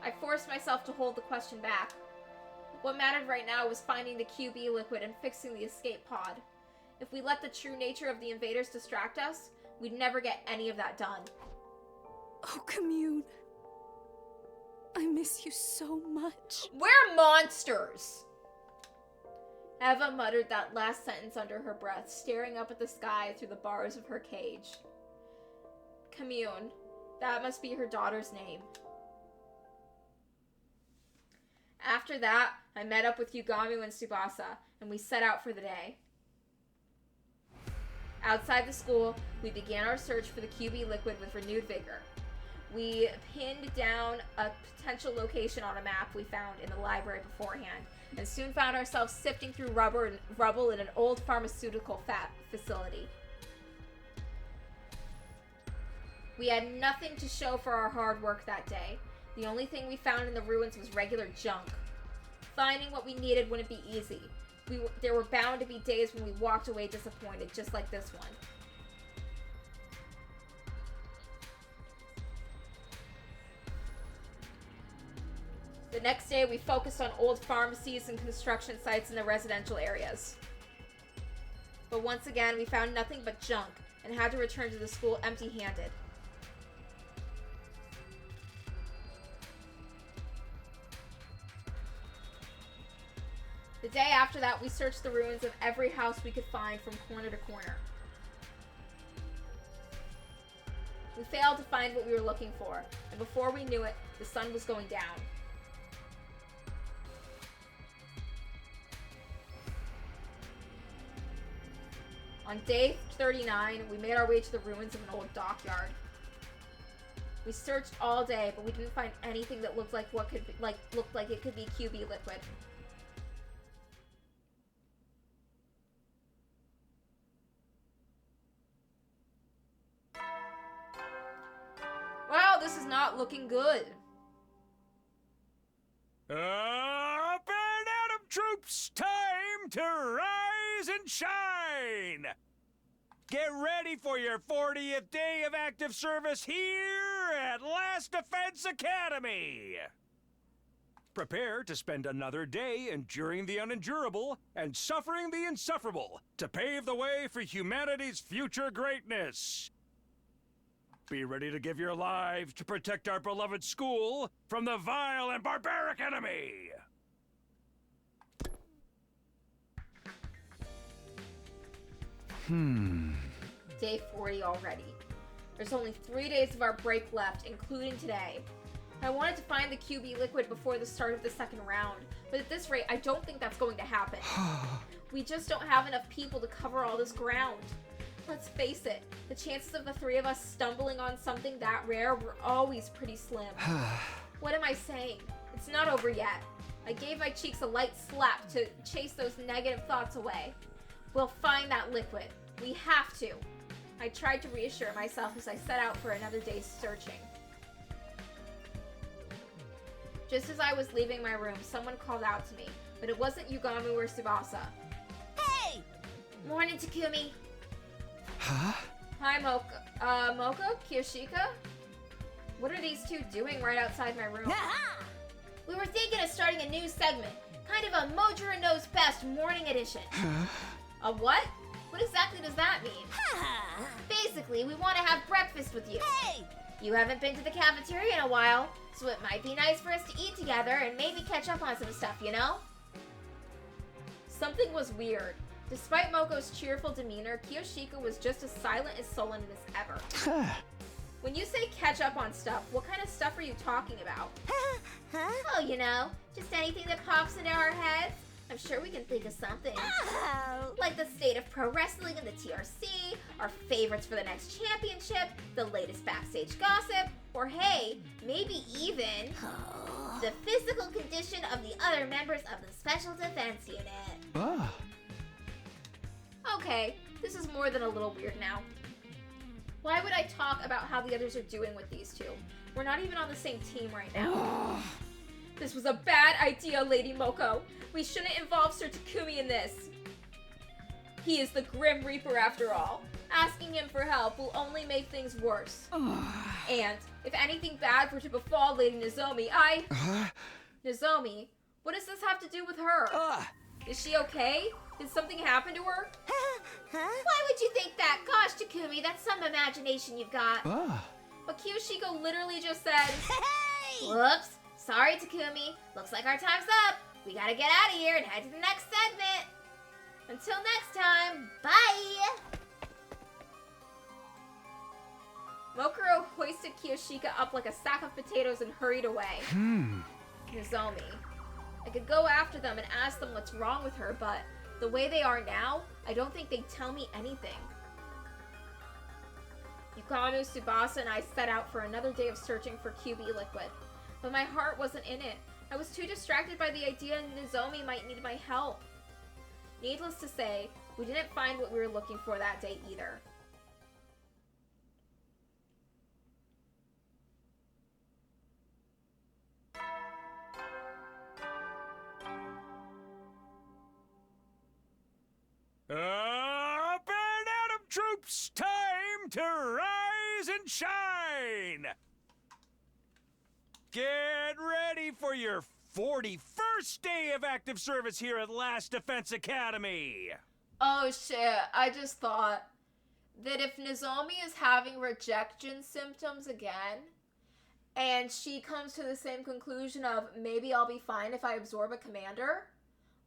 I forced myself to hold the question back. What mattered right now was finding the QB liquid and fixing the escape pod. If we let the true nature of the invaders distract us, we'd never get any of that done. Oh, Commune. I miss you so much. We're monsters! Eva muttered that last sentence under her breath, staring up at the sky through the bars of her cage. Commune. That must be her daughter's name. After that, I met up with Yugamu and Tsubasa, and we set out for the day. Outside the school, we began our search for the QB liquid with renewed vigor. We pinned down a potential location on a map we found in the library beforehand, and soon found ourselves sifting through rubble in an old pharmaceutical facility. We had nothing to show for our hard work that day. The only thing we found in the ruins was regular junk. Finding what we needed wouldn't be easy. There were bound to be days when we walked away disappointed, just like this one. The next day, we focused on old pharmacies and construction sites in the residential areas. But once again, we found nothing but junk and had to return to the school empty-handed. The day after that, we searched the ruins of every house we could find from corner to corner. We failed to find what we were looking for, and before we knew it, the sun was going down. On day 39, we made our way to the ruins of an old dockyard. We searched all day, but we didn't find anything that looked like it could be QB liquid. Wow, this is not looking good. Up and at 'em, troops! Time to rise and shine! Get ready for your 40th day of active service here at Last Defense Academy! Prepare to spend another day enduring the unendurable and suffering the insufferable to pave the way for humanity's future greatness. Be ready to give your lives to protect our beloved school from the vile and barbaric enemy! Day 40 already. There's only 3 days of our break left, including today. I wanted to find the QB liquid before the start of the second round, but at this rate, I don't think that's going to happen. We just don't have enough people to cover all this ground. Let's face it, the chances of the three of us stumbling on something that rare were always pretty slim. What am I saying? It's not over yet. I gave my cheeks a light slap to chase those negative thoughts away. We'll find that liquid. We have to. I tried to reassure myself as I set out for another day's searching. Just as I was leaving my room, someone called out to me, but it wasn't Yugami or Tsubasa. Hey! Morning, Takumi. Huh? Hi, Moko? Kiyoshika? What are these two doing right outside my room? We were thinking of starting a new segment, kind of a Mojura Knows Best morning edition. A what? What exactly does that mean? Basically, we want to have breakfast with you. Hey! You haven't been to the cafeteria in a while, so it might be nice for us to eat together and maybe catch up on some stuff, you know? Something was weird. Despite Moko's cheerful demeanor, Kiyoshika was just as silent as sullen as ever. When you say catch up on stuff, what kind of stuff are you talking about? Oh, you know, just anything that pops into our heads. I'm sure we can think of something. Like the state of pro wrestling in the TRC, our favorites for the next championship, the latest backstage gossip, or hey, maybe even the physical condition of the other members of the Special Defense Unit. Okay, this is more than a little weird now. Why would I talk about how the others are doing with these two? We're not even on the same team right now. This was a bad idea, Lady Moko. We shouldn't involve Sir Takumi in this. He is the Grim Reaper after all. Asking him for help will only make things worse. And if anything bad were to befall Lady Nozomi, Nozomi, what does this have to do with her? Is she okay? Did something happen to her? Why would you think that? Gosh, Takumi, that's some imagination you've got. But Kiyoshiko literally just said, Hey! Whoops. Sorry, Takumi. Looks like our time's up. We gotta get out of here and head to the next segment. Until next time, bye! Mokuro hoisted Kiyoshika up like a sack of potatoes and hurried away. Nozomi. I could go after them and ask them what's wrong with her, but the way they are now, I don't think they'd tell me anything. Yukano, Tsubasa, and I set out for another day of searching for QB liquid. But my heart wasn't in it. I was too distracted by the idea Nozomi might need my help. Needless to say, we didn't find what we were looking for that day either. Up and at 'em, troops! Time to rise and shine! Get ready for your 41st day of active service here at Last Defense Academy! Oh shit, I just thought that if Nozomi is having rejection symptoms again, and she comes to the same conclusion of maybe I'll be fine if I absorb a commander,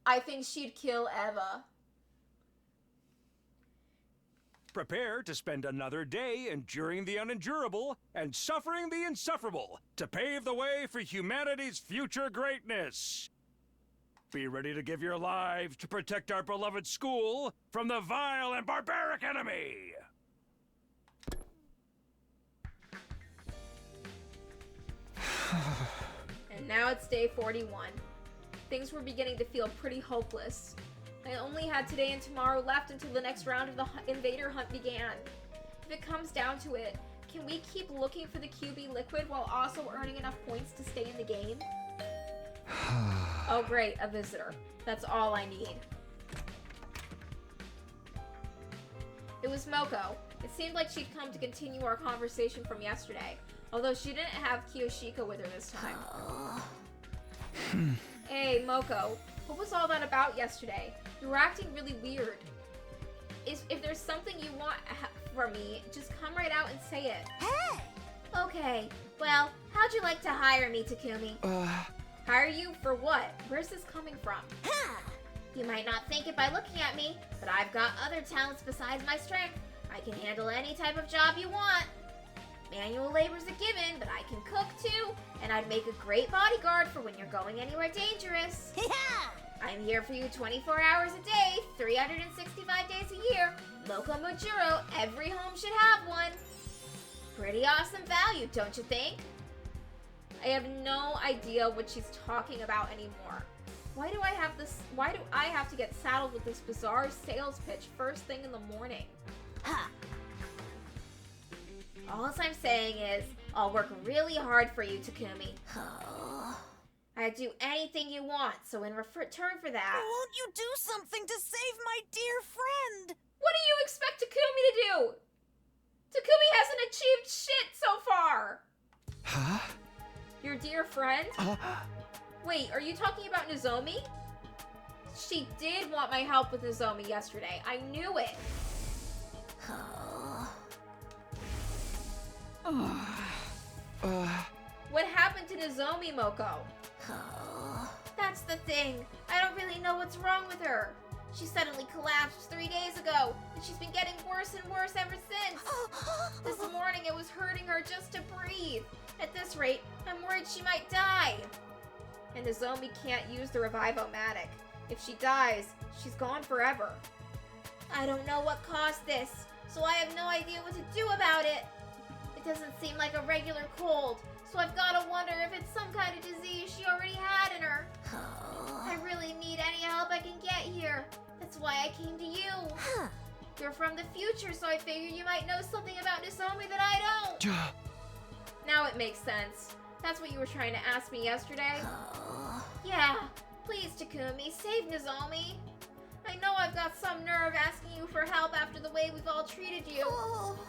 I think she'd kill Eva. prepare to spend another day enduring the unendurable and suffering the insufferable to pave the way for humanity's future greatness. Be ready to give your lives to protect our beloved school from the vile and barbaric enemy. And now it's day 41. Things were beginning to feel pretty hopeless. I only had today and tomorrow left until the next round of the invader hunt began. If it comes down to it, can we keep looking for the QB liquid while also earning enough points to stay in the game? Oh great, a visitor. That's all I need. It was Moko. It seemed like she'd come to continue our conversation from yesterday, although she didn't have Kiyoshika with her this time. Hey, Moko, what was all that about yesterday? You were acting really weird. If there's something you want from me, just come right out and say it. Hey! Okay, well, how'd you like to hire me, Takumi? Hire you for what? Where's this coming from? You might not think it by looking at me, but I've got other talents besides my strength. I can handle any type of job you want. Manual labor's a given, but I can cook too, and I'd make a great bodyguard for when you're going anywhere dangerous. I'm here for you 24 hours a day, 365 days a year. Loco Mojuro, every home should have one. Pretty awesome value, don't you think? I have no idea what she's talking about anymore. Why do I have to get saddled with this bizarre sales pitch first thing in the morning? All I'm saying is, I'll work really hard for you, Takumi. I'd do anything you want, so in return for that... Won't you do something to save my dear friend? What do you expect Takumi to do? Takumi hasn't achieved shit so far! Huh? Your dear friend? Wait, are you talking about Nozomi? She did want my help with Nozomi yesterday. I knew it. What happened to Nozomi, Moko? That's the thing. I don't really know what's wrong with her. She suddenly collapsed 3 days ago, and she's been getting worse and worse ever since. This morning it was hurting her just to breathe. At this rate, I'm worried she might die. And Nozomi can't use the Revive-O-Matic. If she dies, she's gone forever. I don't know what caused this, so I have no idea what to do about it. It doesn't seem like a regular cold, so I've got to wonder if it's some kind of disease she already had in her. I really need any help I can get here. That's why I came to you. You're from the future, so I figured you might know something about Nozomi that I don't. Now it makes sense. That's what you were trying to ask me yesterday? Yeah. Please, Takumi, save Nozomi. I know I've got some nerve asking you for help after the way we've all treated you,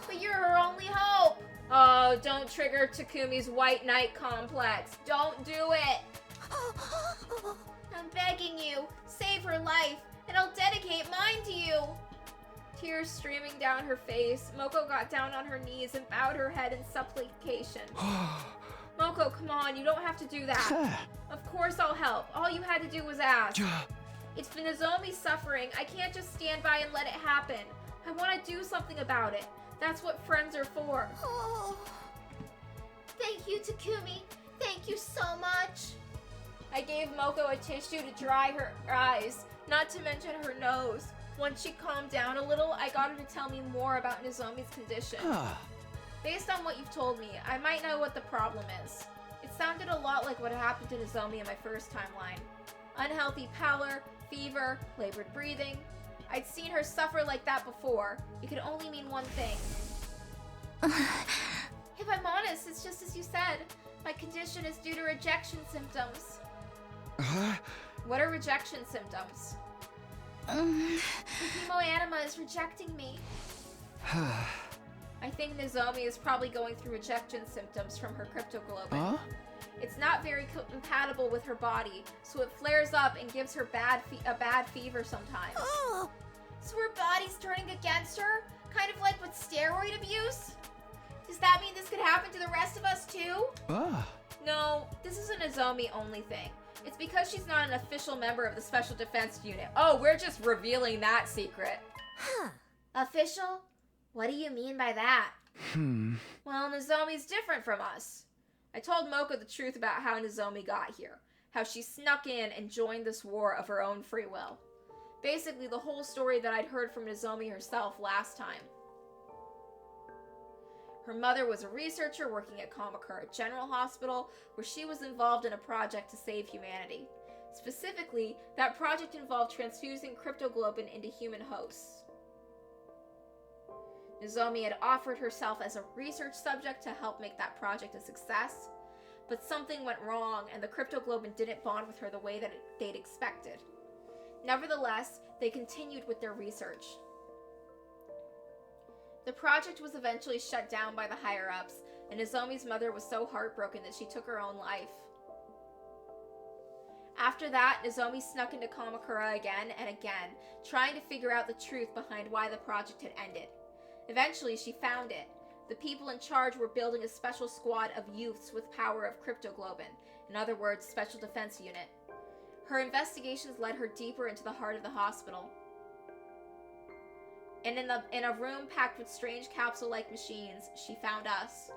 but you're her only hope. Oh, don't trigger Takumi's White Knight complex. Don't do it. I'm begging you, save her life, and I'll dedicate mine to you. Tears streaming down her face, Moko got down on her knees and bowed her head in supplication. Moko, come on, you don't have to do that. Of course I'll help. All you had to do was ask. It's been Nozomi's suffering. I can't just stand by and let it happen. I want to do something about it. That's what friends are for. Thank you, Takumi. Thank you so much. I gave Moko a tissue to dry her eyes, not to mention her nose. Once she calmed down a little, I got her to tell me more about Nozomi's condition. Based on what you've told me, I might know what the problem is. It sounded a lot like what happened to Nozomi in my first timeline. Unhealthy pallor, fever, labored breathing. I'd seen her suffer like that before. It could only mean one thing. If I'm honest, it's just as you said. My condition is due to rejection symptoms. What are rejection symptoms? The hemoanima is rejecting me. I think Nozomi is probably going through rejection symptoms from her cryptoglobin. It's not very compatible with her body, so it flares up and gives her a bad fever sometimes. So her body's turning against her? Kind of like with steroid abuse? Does that mean this could happen to the rest of us too? No, this is a Nozomi only thing. It's because she's not an official member of the Special Defense Unit. Oh, we're just revealing that secret. Official? What do you mean by that? Well, Nozomi's different from us. I told Moko the truth about how Nozomi got here. How she snuck in and joined this war of her own free will. Basically, the whole story that I'd heard from Nozomi herself last time. Her mother was a researcher working at Kamakura General Hospital, where she was involved in a project to save humanity. Specifically, that project involved transfusing cryptoglobin into human hosts. Nozomi had offered herself as a research subject to help make that project a success, but something went wrong and the cryptoglobin didn't bond with her the way that they'd expected. Nevertheless, they continued with their research. The project was eventually shut down by the higher-ups, and Nozomi's mother was so heartbroken that she took her own life. After that, Nozomi snuck into Kamakura again and again, trying to figure out the truth behind why the project had ended. Eventually, she found it. The people in charge were building a special squad of youths with power of cryptoglobin, in other words, Special Defense Unit. Her investigations led her deeper into the heart of the hospital. And in a room packed with strange capsule-like machines, she found us.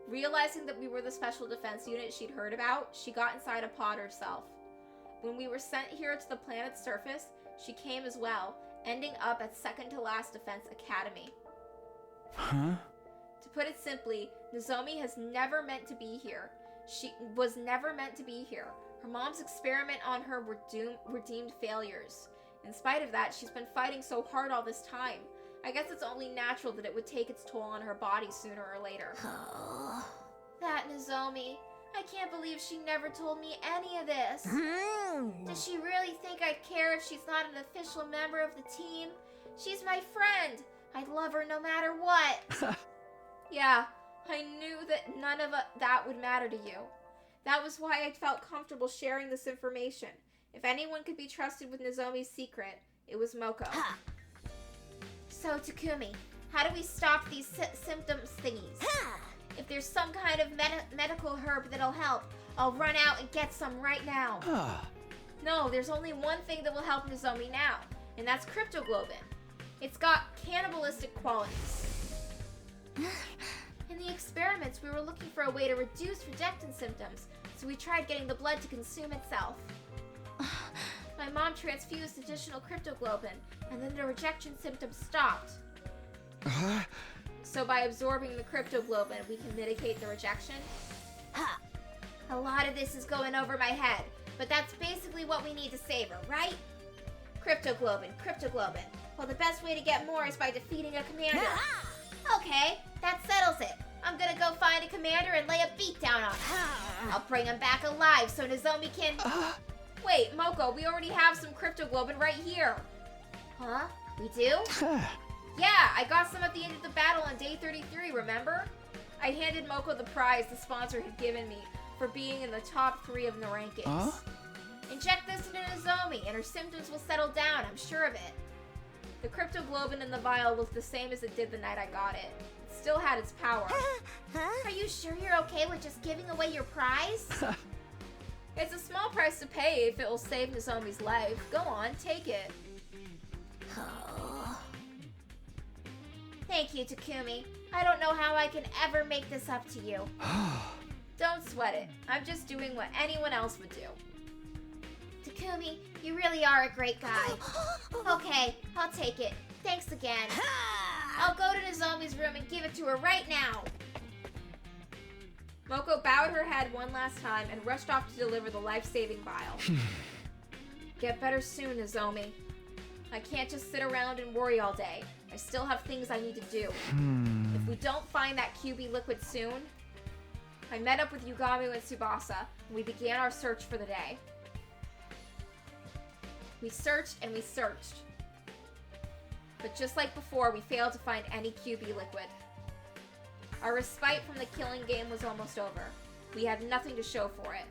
Realizing that we were the Special Defense Unit she'd heard about, she got inside a pod herself. When we were sent here to the planet's surface, she came as well, ending up at second-to-last Defense Academy. Huh? To put it simply, Nozomi has never meant to be here. She was never meant to be here. Her mom's experiment on her were deemed failures. In spite of that, she's been fighting so hard all this time. I guess it's only natural that it would take its toll on her body sooner or later. That Nozomi. I can't believe she never told me any of this. Does she really think I'd care if she's not an official member of the team? She's my friend. I'd love her no matter what. Yeah, I knew that none of that would matter to you. That was why I felt comfortable sharing this information. If anyone could be trusted with Nozomi's secret, it was Moko. So, Takumi, how do we stop these symptoms thingies? If there's some kind of medical herb that'll help, I'll run out and get some right now. No, there's only one thing that will help Nozomi now, and that's cryptoglobin. It's got cannibalistic qualities. In the experiments, we were looking for a way to reduce rejection symptoms, so we tried getting the blood to consume itself. My mom transfused additional cryptoglobin, and then the rejection symptoms stopped. So by absorbing the cryptoglobin, we can mitigate the rejection? A lot of this is going over my head, but that's basically what we need to save her, right? Cryptoglobin. Well, the best way to get more is by defeating a commander. Okay, that settles it. I'm gonna go find a commander and lay a beat down on him. I'll bring him back alive so Nozomi can... Wait, Moko, we already have some cryptoglobin right here. Huh? We do? Yeah, I got some at the end of the battle on day 33, remember? I handed Moko the prize the sponsor had given me for being in the top 3 of the rankings. Inject this into Nozomi and her symptoms will settle down, I'm sure of it. The cryptoglobin in the vial looked the same as it did the night I got it. It still had its power. Are you sure you're okay with just giving away your prize? It's a small price to pay if it will save Nozomi's life. Go on, take it. Thank you, Takumi. I don't know how I can ever make this up to you. Don't sweat it. I'm just doing what anyone else would do. Takumi, you really are a great guy. Okay, I'll take it. Thanks again. I'll go to Nozomi's room and give it to her right now. Moko bowed her head one last time and rushed off to deliver the life-saving vial. Get better soon, Nozomi. I can't just sit around and worry all day. I still have things I need to do. If we don't find that QB liquid soon... I met up with Yugamu and Tsubasa, and we began our search for the day. We searched and we searched. But just like before, we failed to find any QB liquid. Our respite from the killing game was almost over. We had nothing to show for it.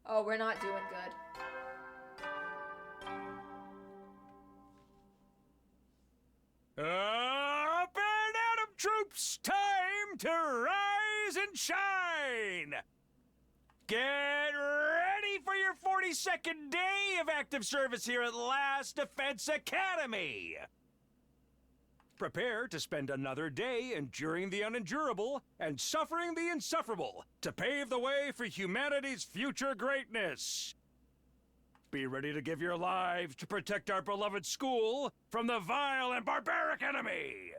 Oh, we're not doing good. Up and Atom troops, time to rise and shine! Get ready for your 42nd day of active service here at Last Defense Academy! Prepare to spend another day enduring the unendurable and suffering the insufferable to pave the way for humanity's future greatness. Be ready to give your lives to protect our beloved school from the vile and barbaric enemy!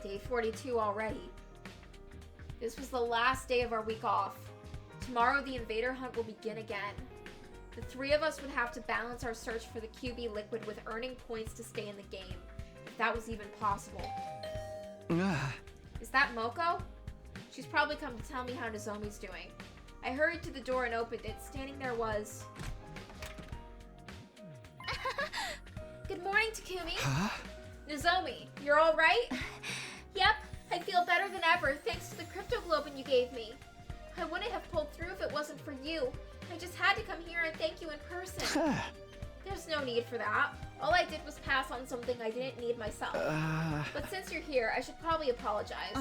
Day 42 already. This was the last day of our week off. Tomorrow the invader hunt will begin again. The three of us would have to balance our search for the QB liquid with earning points to stay in the game, if that was even possible. Is that Moko? She's probably come to tell me how Nozomi's doing. I hurried to the door and opened it. Standing there was... Good morning, Takumi. Huh? Nozomi, you're all right? Yep, I feel better than ever thanks to the cryptoglobin you gave me. I wouldn't have pulled through if it wasn't for you. I just had to come here and thank you in person. There's no need for that. All I did was pass on something I didn't need myself. But since you're here, I should probably apologize.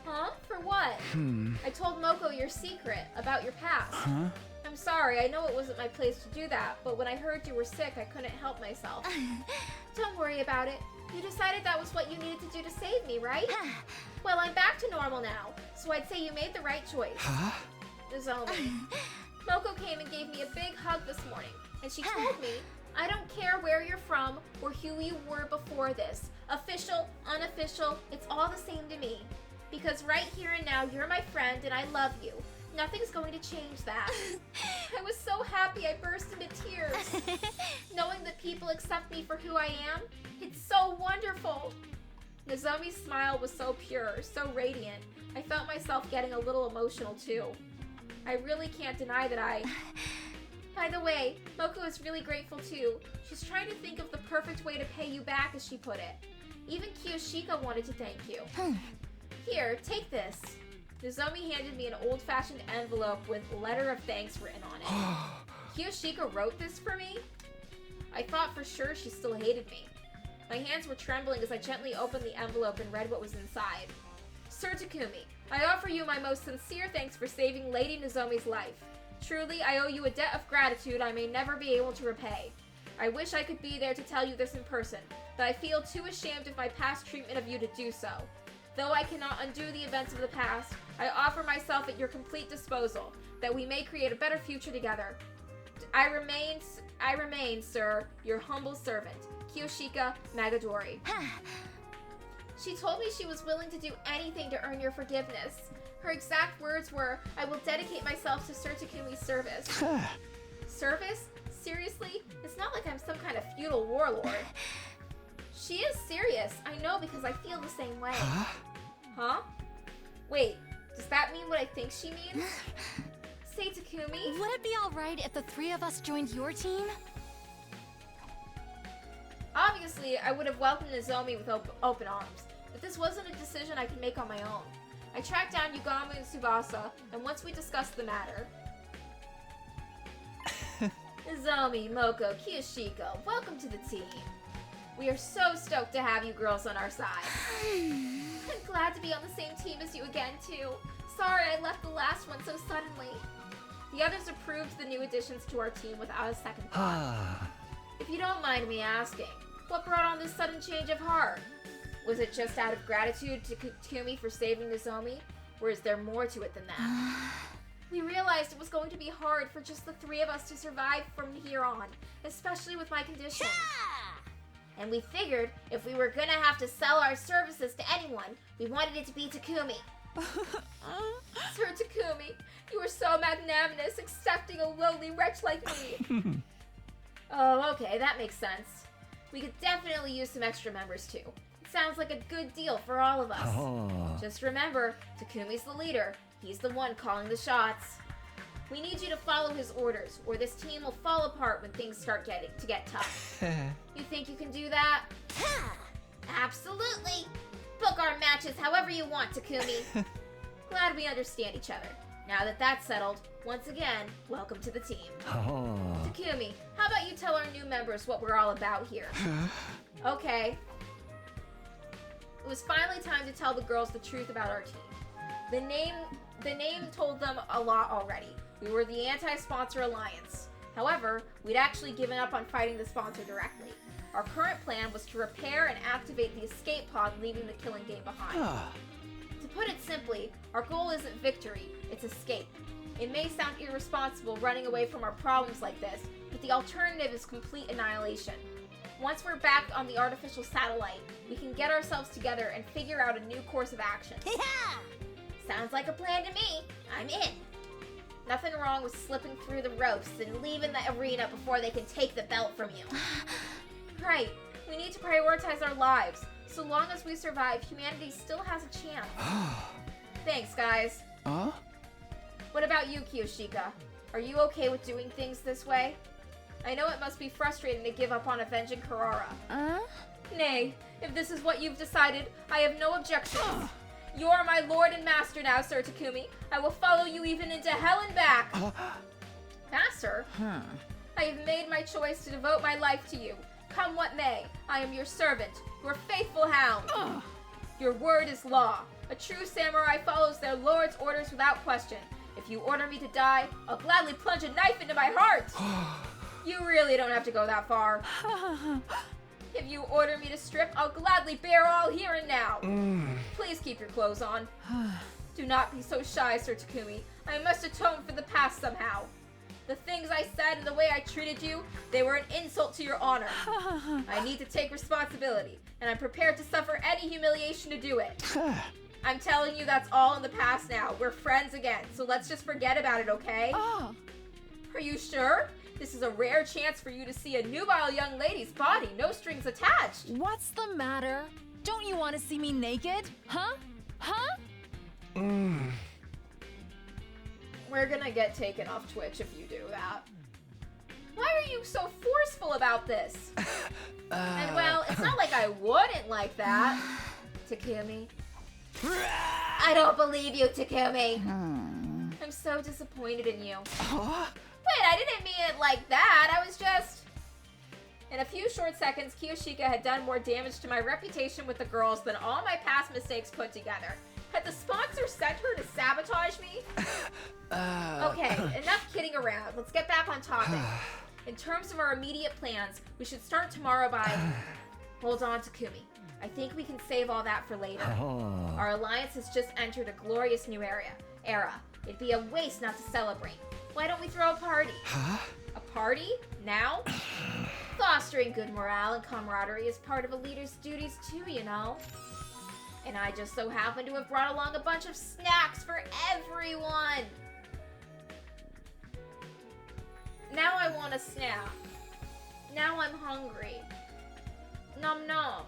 Huh? For what? I told Moko your secret about your past. I'm sorry, I know it wasn't my place to do that, but when I heard you were sick, I couldn't help myself. Don't worry about it. You decided that was what you needed to do to save me, right? Well, I'm back to normal now, so I'd say you made the right choice. Nozomi. Moko came and gave me a big hug this morning, and she told me, I don't care where you're from or who you were before this. Official, unofficial, it's all the same to me. Because right here and now, you're my friend and I love you. Nothing's going to change that. I was so happy I burst into tears. Knowing that people accept me for who I am, it's so wonderful. Nozomi's smile was so pure, so radiant. I felt myself getting a little emotional too. I really can't deny that I... By the way, Moko is really grateful too. She's trying to think of the perfect way to pay you back, as she put it. Even Kiyoshika wanted to thank you. Here, take this. Nozomi handed me an old-fashioned envelope with letter of thanks written on it. Kiyoshika wrote this for me? I thought for sure she still hated me. My hands were trembling as I gently opened the envelope and read what was inside. Sir Takumi, I offer you my most sincere thanks for saving Lady Nozomi's life. Truly, I owe you a debt of gratitude I may never be able to repay. I wish I could be there to tell you this in person, but I feel too ashamed of my past treatment of you to do so. Though I cannot undo the events of the past, I offer myself at your complete disposal, that we may create a better future together. I remain, sir, your humble servant, Kiyoshika Magadori. She told me she was willing to do anything to earn your forgiveness. Her exact words were, I will dedicate myself to Sir Takumi's service. Service? Seriously? It's not like I'm some kind of feudal warlord. She is serious. I know because I feel the same way. Huh? Wait, does that mean what I think she means? Say, Takumi? Would it be alright if the three of us joined your team? Obviously, I would have welcomed Nozomi with open arms, but this wasn't a decision I could make on my own. I tracked down Yugamu and Tsubasa, and once we discussed the matter... Nozomi, Moko, Kiyoshika, welcome to the team. We are so stoked to have you girls on our side. I'm glad to be on the same team as you again, too. Sorry I left the last one so suddenly. The others approved the new additions to our team without a second thought. If you don't mind me asking, what brought on this sudden change of heart? Was it just out of gratitude to Takumi for saving Nozomi? Or is there more to it than that? We realized it was going to be hard for just the three of us to survive from here on, especially with my condition. And we figured if we were gonna have to sell our services to anyone, we wanted it to be Takumi. Sir Takumi, you were so magnanimous accepting a lowly wretch like me. Oh, okay, that makes sense. We could definitely use some extra members too. It sounds like a good deal for all of us. Just remember, Takumi's the leader. He's the one calling the shots. We need you to follow his orders, or this team will fall apart when things start to get tough. You think you can do that? Absolutely! Book our matches however you want, Takumi. Glad we understand each other. Now that that's settled, once again, welcome to the team. Takumi, how about you tell our new members what we're all about here? Okay. It was finally time to tell the girls the truth about our team. The name told them a lot already. We were the Anti-Sponsor Alliance. However, we'd actually given up on fighting the sponsor directly. Our current plan was to repair and activate the escape pod, leaving the killing game behind. To put it simply, our goal isn't victory, it's escape. It may sound irresponsible running away from our problems like this, but the alternative is complete annihilation. Once we're back on the artificial satellite, we can get ourselves together and figure out a new course of action. Yeah! Sounds like a plan to me. I'm in. Nothing wrong with slipping through the ropes and leaving the arena before they can take the belt from you. Right. We need to prioritize our lives. So long as we survive, humanity still has a chance. Thanks, guys. What about you, Kiyoshika? Are you okay with doing things this way? I know it must be frustrating to give up on avenging Karara. Nay, if this is what you've decided, I have no objections. You are my lord and master now, Sir Takumi. I will follow you even into hell and back. Master? I have made my choice to devote my life to you. Come what may, I am your servant, your faithful hound. Your word is law. A true samurai follows their lord's orders without question. If you order me to die, I'll gladly plunge a knife into my heart. You really don't have to go that far. If you order me to strip, I'll gladly bear all here and now. Please keep your clothes on. Do not be so shy, Sir Takumi. I must atone for the past somehow. The things I said and the way I treated you, they were an insult to your honor. I need to take responsibility, and I'm prepared to suffer any humiliation to do it. I'm telling you that's all in the past now. We're friends again, so let's just forget about it, okay? Are you sure? This is a rare chance for you to see a nubile young lady's body, no strings attached. What's the matter? Don't you want to see me naked? Huh? We're gonna get taken off Twitch if you do that. Why are you so forceful about this? And well, it's not like I wouldn't like that. Takumi. I don't believe you, Takumi. I'm so disappointed in you. Wait, I didn't mean it like that. I was just... In a few short seconds, Kiyoshika had done more damage to my reputation with the girls than all my past mistakes put together. Had the sponsor sent her to sabotage me? Okay, enough kidding around. Let's get back on topic. In terms of our immediate plans, we should start tomorrow by... Hold on, Takumi. I think we can save all that for later. Our alliance has just entered a glorious new era. It'd be a waste not to celebrate. Why don't we throw a party? A party? Now? Fostering good morale and camaraderie is part of a leader's duties too, you know. And I just so happen to have brought along a bunch of snacks for everyone. Now I want a snack. Now I'm hungry. Nom nom.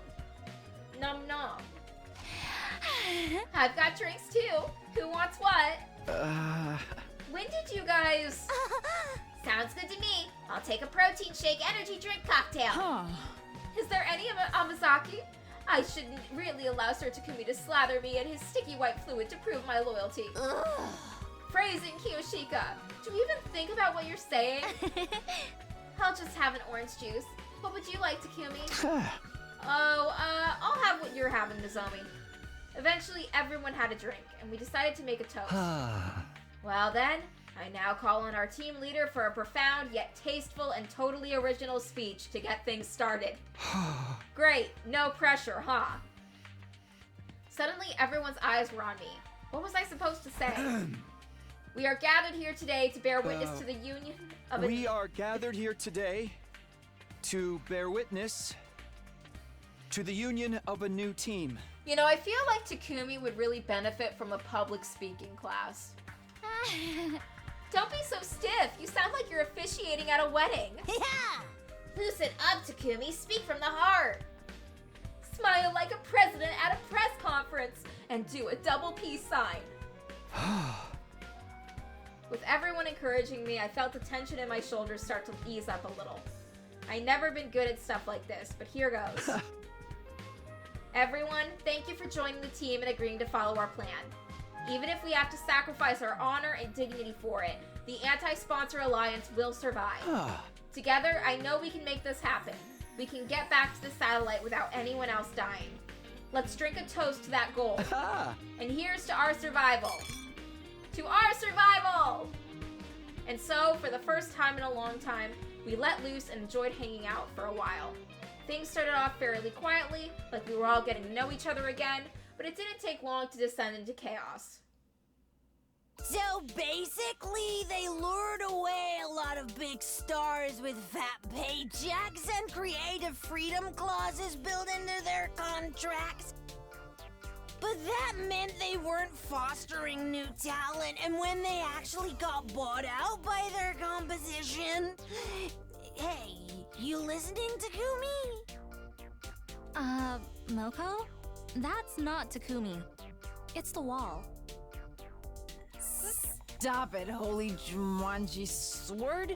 Nom nom. I've got drinks too. Who wants what? When did you guys... Sounds good to me. I'll take a protein shake energy drink cocktail. Is there any Amazaki? I shouldn't really allow Sir Takumi to slather me in his sticky white fluid to prove my loyalty. Phrasing, Kiyoshika. Do you even think about what you're saying? I'll just have an orange juice. What would you like, Takumi? I'll have what you're having, Nozomi. Eventually, everyone had a drink, and we decided to make a toast. Well then, I now call on our team leader for a profound yet tasteful and totally original speech to get things started. Great, no pressure, huh? Suddenly, everyone's eyes were on me. What was I supposed to say? We are gathered here today to bear witness to the union of We are gathered here today to bear witness to the union of a new team. You know, I feel like Takumi would really benefit from a public speaking class. Don't be so stiff. You sound like you're officiating at a wedding. Yeah! Loosen up, Takumi. Speak from the heart. Smile like a president at a press conference and do a double peace sign. With everyone encouraging me, I felt the tension in my shoulders start to ease up a little. I've never been good at stuff like this, but here goes. Everyone, thank you for joining the team and agreeing to follow our plan. Even if we have to sacrifice our honor and dignity for it, the Anti-Sponsor Alliance will survive. Together, I know we can make this happen. We can get back to the satellite without anyone else dying. Let's drink a toast to that goal. And here's to our survival. To our survival! And so, for the first time in a long time, we let loose and enjoyed hanging out for a while. Things started off fairly quietly, like we were all getting to know each other again, but it didn't take long to descend into chaos. So basically, they lured away a lot of big stars with fat paychecks and creative freedom clauses built into their contracts. But that meant they weren't fostering new talent, and when they actually got bought out by their competition... Hey, you listening, Takumi? Moko? That's not Takumi. It's the wall. Stop it, holy Jumanji sword!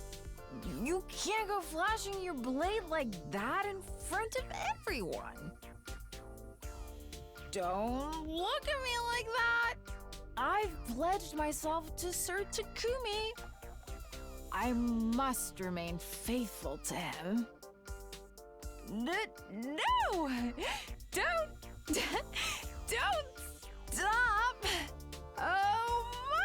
You can't go flashing your blade like that in front of everyone! Don't look at me like that! I've pledged myself to Sir Takumi. I must remain faithful to him. No! Don't stop! Oh my!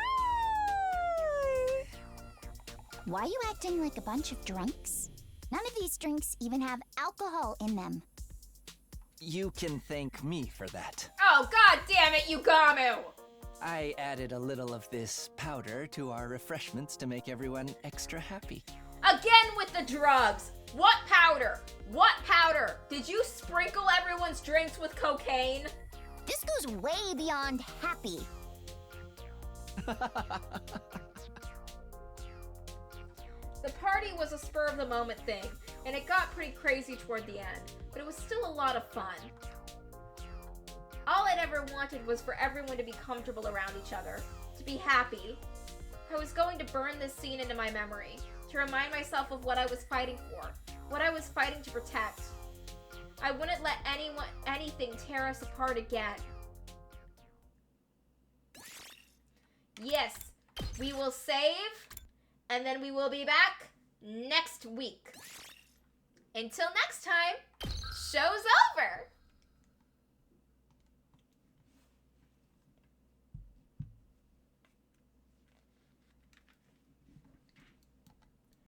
Why are you acting like a bunch of drunks? None of these drinks even have alcohol in them. You can thank me for that. Oh, god damn it, Yugamu! I added a little of this powder to our refreshments to make everyone extra happy. Again with the drugs! What powder? What powder? Did you sprinkle everyone's drinks with cocaine? This goes way beyond happy. The party was a spur-of-the-moment thing, and it got pretty crazy toward the end, but it was still a lot of fun. All I'd ever wanted was for everyone to be comfortable around each other, to be happy. I was going to burn this scene into my memory, to remind myself of what I was fighting for, what I was fighting to protect. I wouldn't let anything tear us apart again. Yes, we will save, and then we will be back next week. Until next time, show's over!